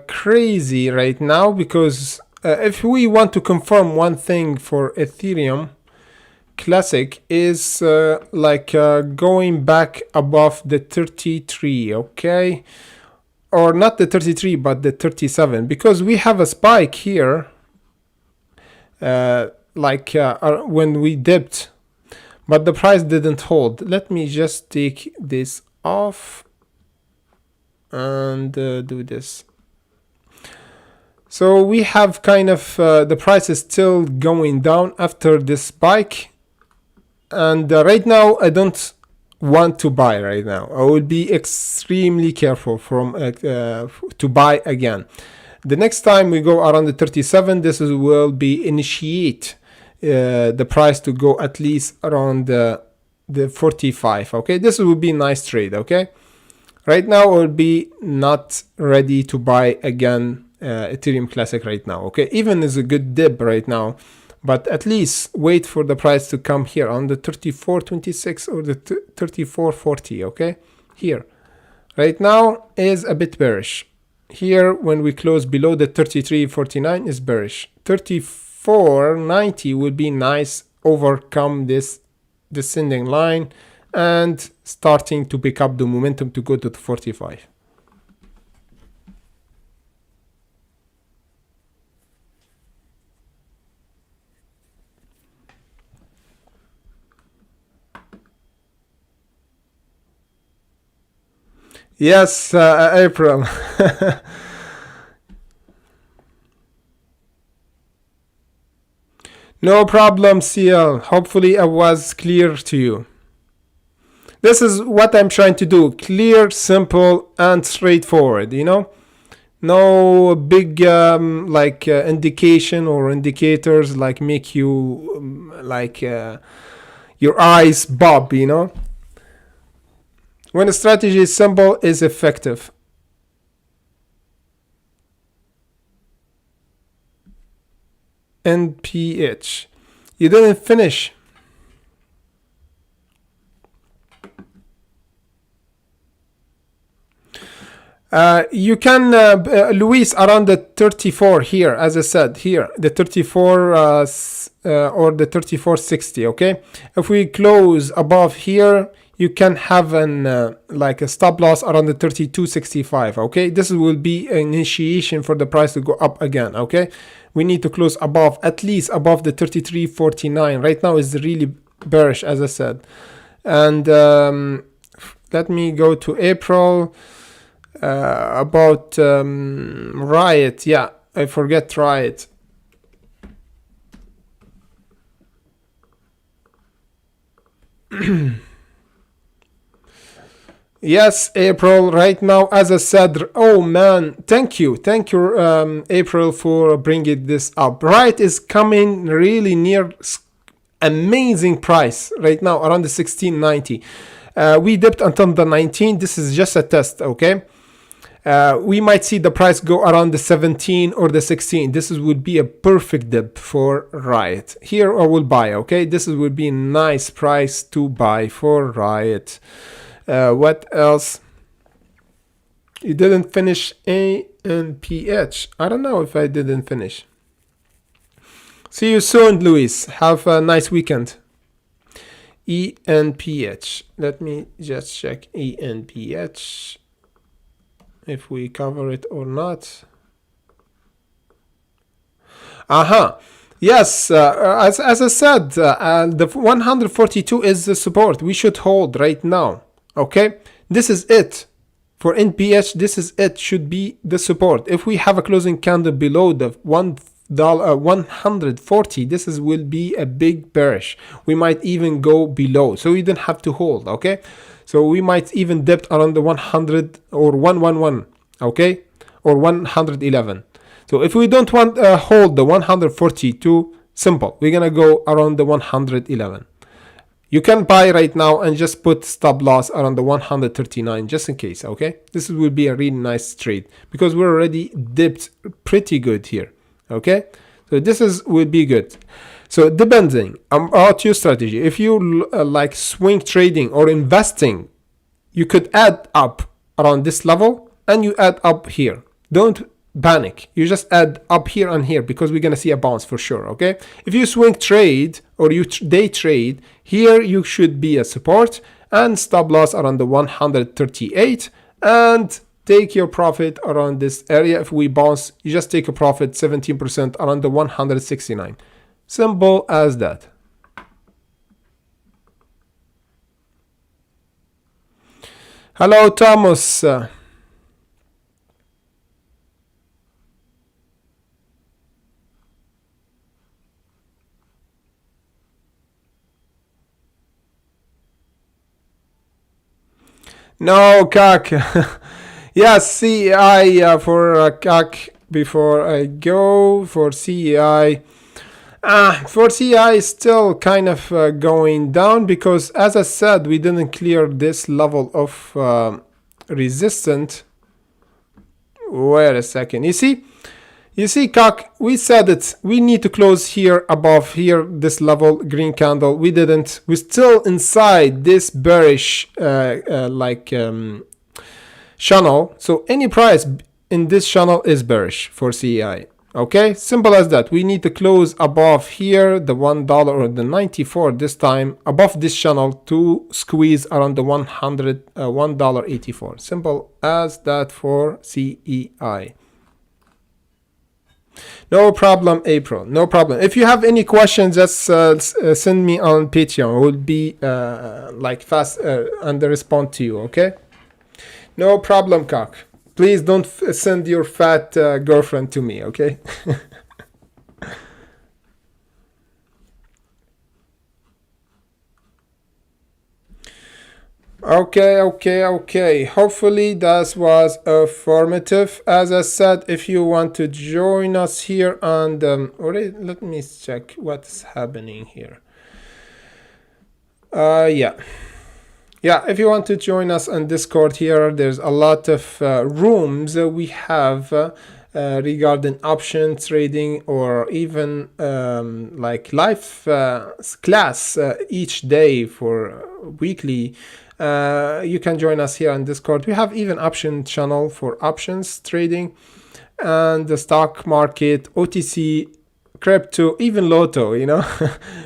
crazy right now, because if we want to confirm one thing for Ethereum Classic is going back above the 33, okay? Or not the 33, but the 37, because we have a spike here, when we dipped, but the price didn't hold. Let me just take this off and do this. So we have kind of the price is still going down after this spike, and right now I don't want to buy right now. I will be extremely careful from to buy again. The next time we go around the 37, this will be initiate the price to go at least around the 45. Okay, this will be nice trade. Okay. Right now, I will be not ready to buy again Ethereum Classic right now. Okay, even is a good dip right now, but at least wait for the price to come here on the 34.26 or the 34.40. Okay, here. Right now is a bit bearish. Here, when we close below the 33.49 is bearish. 34.90 would be nice, overcome this descending line and starting to pick up the momentum to go to the 45. Yes, April. No problem, CL. Hopefully I was clear to you. This is what I'm trying to do. Clear, simple, and straightforward, you know? No big indication or indicators like make you your eyes bob, you know? When a strategy is simple, is effective. NPH. You didn't finish. You can, Luis, around the 34 here, as I said, here, the 34 or the 34.60, okay? If we close above here, you can have an like a stop loss around the 32.65, okay? This will be an initiation for the price to go up again, okay? We need to close above, at least above the 33.49. Right now is really bearish, as I said. And let me go to April. About Riot. Yeah, I forget Riot. Yes, April, right now, as I said, oh man, thank you, April, for bringing this up. Riot is coming really near amazing price right now, around the 1690. We dipped until the 19. This is just a test, okay? We might see the price go around the 17 or the 16. This would be a perfect dip for Riot. Here I will buy, okay? This would be a nice price to buy for Riot. What else? You didn't finish ANPH. I don't know if I didn't finish. See you soon, Luis. Have a nice weekend. ENPH. Let me just check ENPH. If we cover it or not. Yes, as I said, the 142 is the support. We should hold right now. Okay, this is it for NPH. This is it. Should be the support. If we have a closing candle below the $140, this will be a big bearish. We might even go below, so we don't have to hold. Okay. So we might even dip around the 100 or 111, okay, or 111. So if we don't want hold the 142, simple, we're gonna go around the 111. You can buy right now and just put stop loss around the 139 just in case, okay? This will be a really nice trade because we're already dipped pretty good here, okay? So this will be good. So depending about your strategy, if you like swing trading or investing, you could add up around this level and you add up here. Don't panic. You just add up here and here because we're going to see a bounce for sure, okay? If you swing trade or you day trade, here you should be a support and stop loss around the 138 and take your profit around this area. If we bounce, you just take a profit 17% around the 169. Simple as that. Hello, Thomas. No, CAC. Yes, CEI for CAC before I go for CEI. For CI is still kind of going down because, as I said, we didn't clear this level of resistance. Wait a second. You see, CAC, we said it. We need to close here above here, this level, green candle. We didn't. We're still inside this bearish channel. So any price in this channel is bearish for CEI. Okay, simple as that. We need to close above here the $1 or the 94 this time above this channel to squeeze around the $1.84. Simple as that for CEI. No problem, April. No problem. If you have any questions, just send me on Patreon. We'll be like fast and respond to you. Okay. No problem, Cock. Please don't send your fat girlfriend to me, okay? Okay. Hopefully that was informative. As I said, if you want to join us here and let me check what's happening here. Yeah, if you want to join us on Discord here, there's a lot of rooms we have regarding option trading, or even like live class each day for weekly. You can join us here on Discord. We have even option channel for options trading and the stock market, OTC, crypto, even lotto, you know,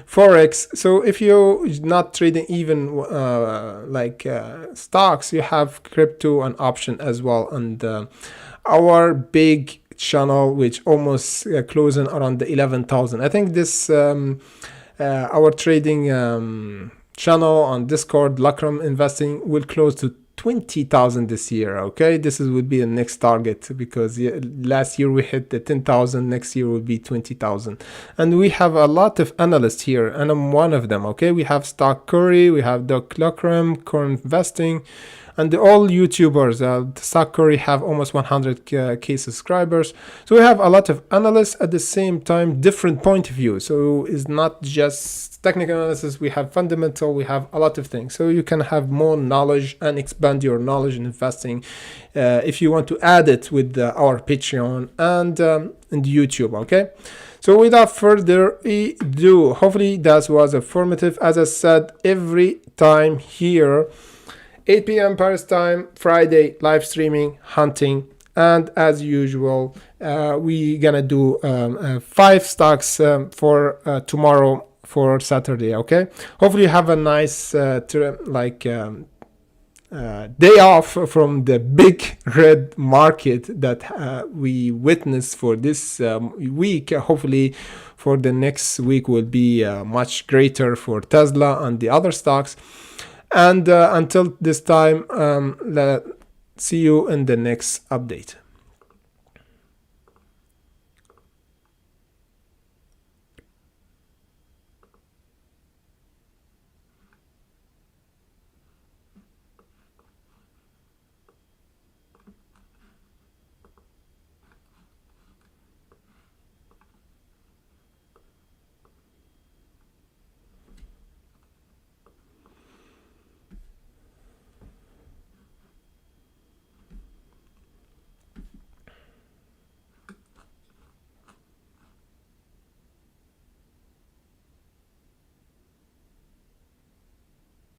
forex. So if you're not trading even stocks, you have crypto and option as well. And our big channel, which almost closing around the 11,000. I think this our trading channel on Discord, Lacram Investing, will close to 20,000 this year. Okay, this would be the next target, because last year we hit the 10,000. Next year will be 20,000, and we have a lot of analysts here, and I'm one of them. Okay, we have Stock Curry, we have Doc Lacram, Core Investing, and all YouTubers. Stock Curry have almost 100k subscribers. So we have a lot of analysts at the same time, different point of view. So it's not just technical analysis, we have fundamental, we have a lot of things. So you can have more knowledge and expand your knowledge in investing if you want to add it with our Patreon and YouTube. Okay. So without further ado, hopefully that was informative. As I said, every time here, 8 p.m. Paris time, Friday, live streaming, hunting. And as usual, we gonna do 5 stocks for tomorrow, for Saturday. Okay. Hopefully you have a nice day off from the big red market that we witnessed for this week. Hopefully for the next week will be much greater for Tesla and the other stocks. And until this time, see you in the next update.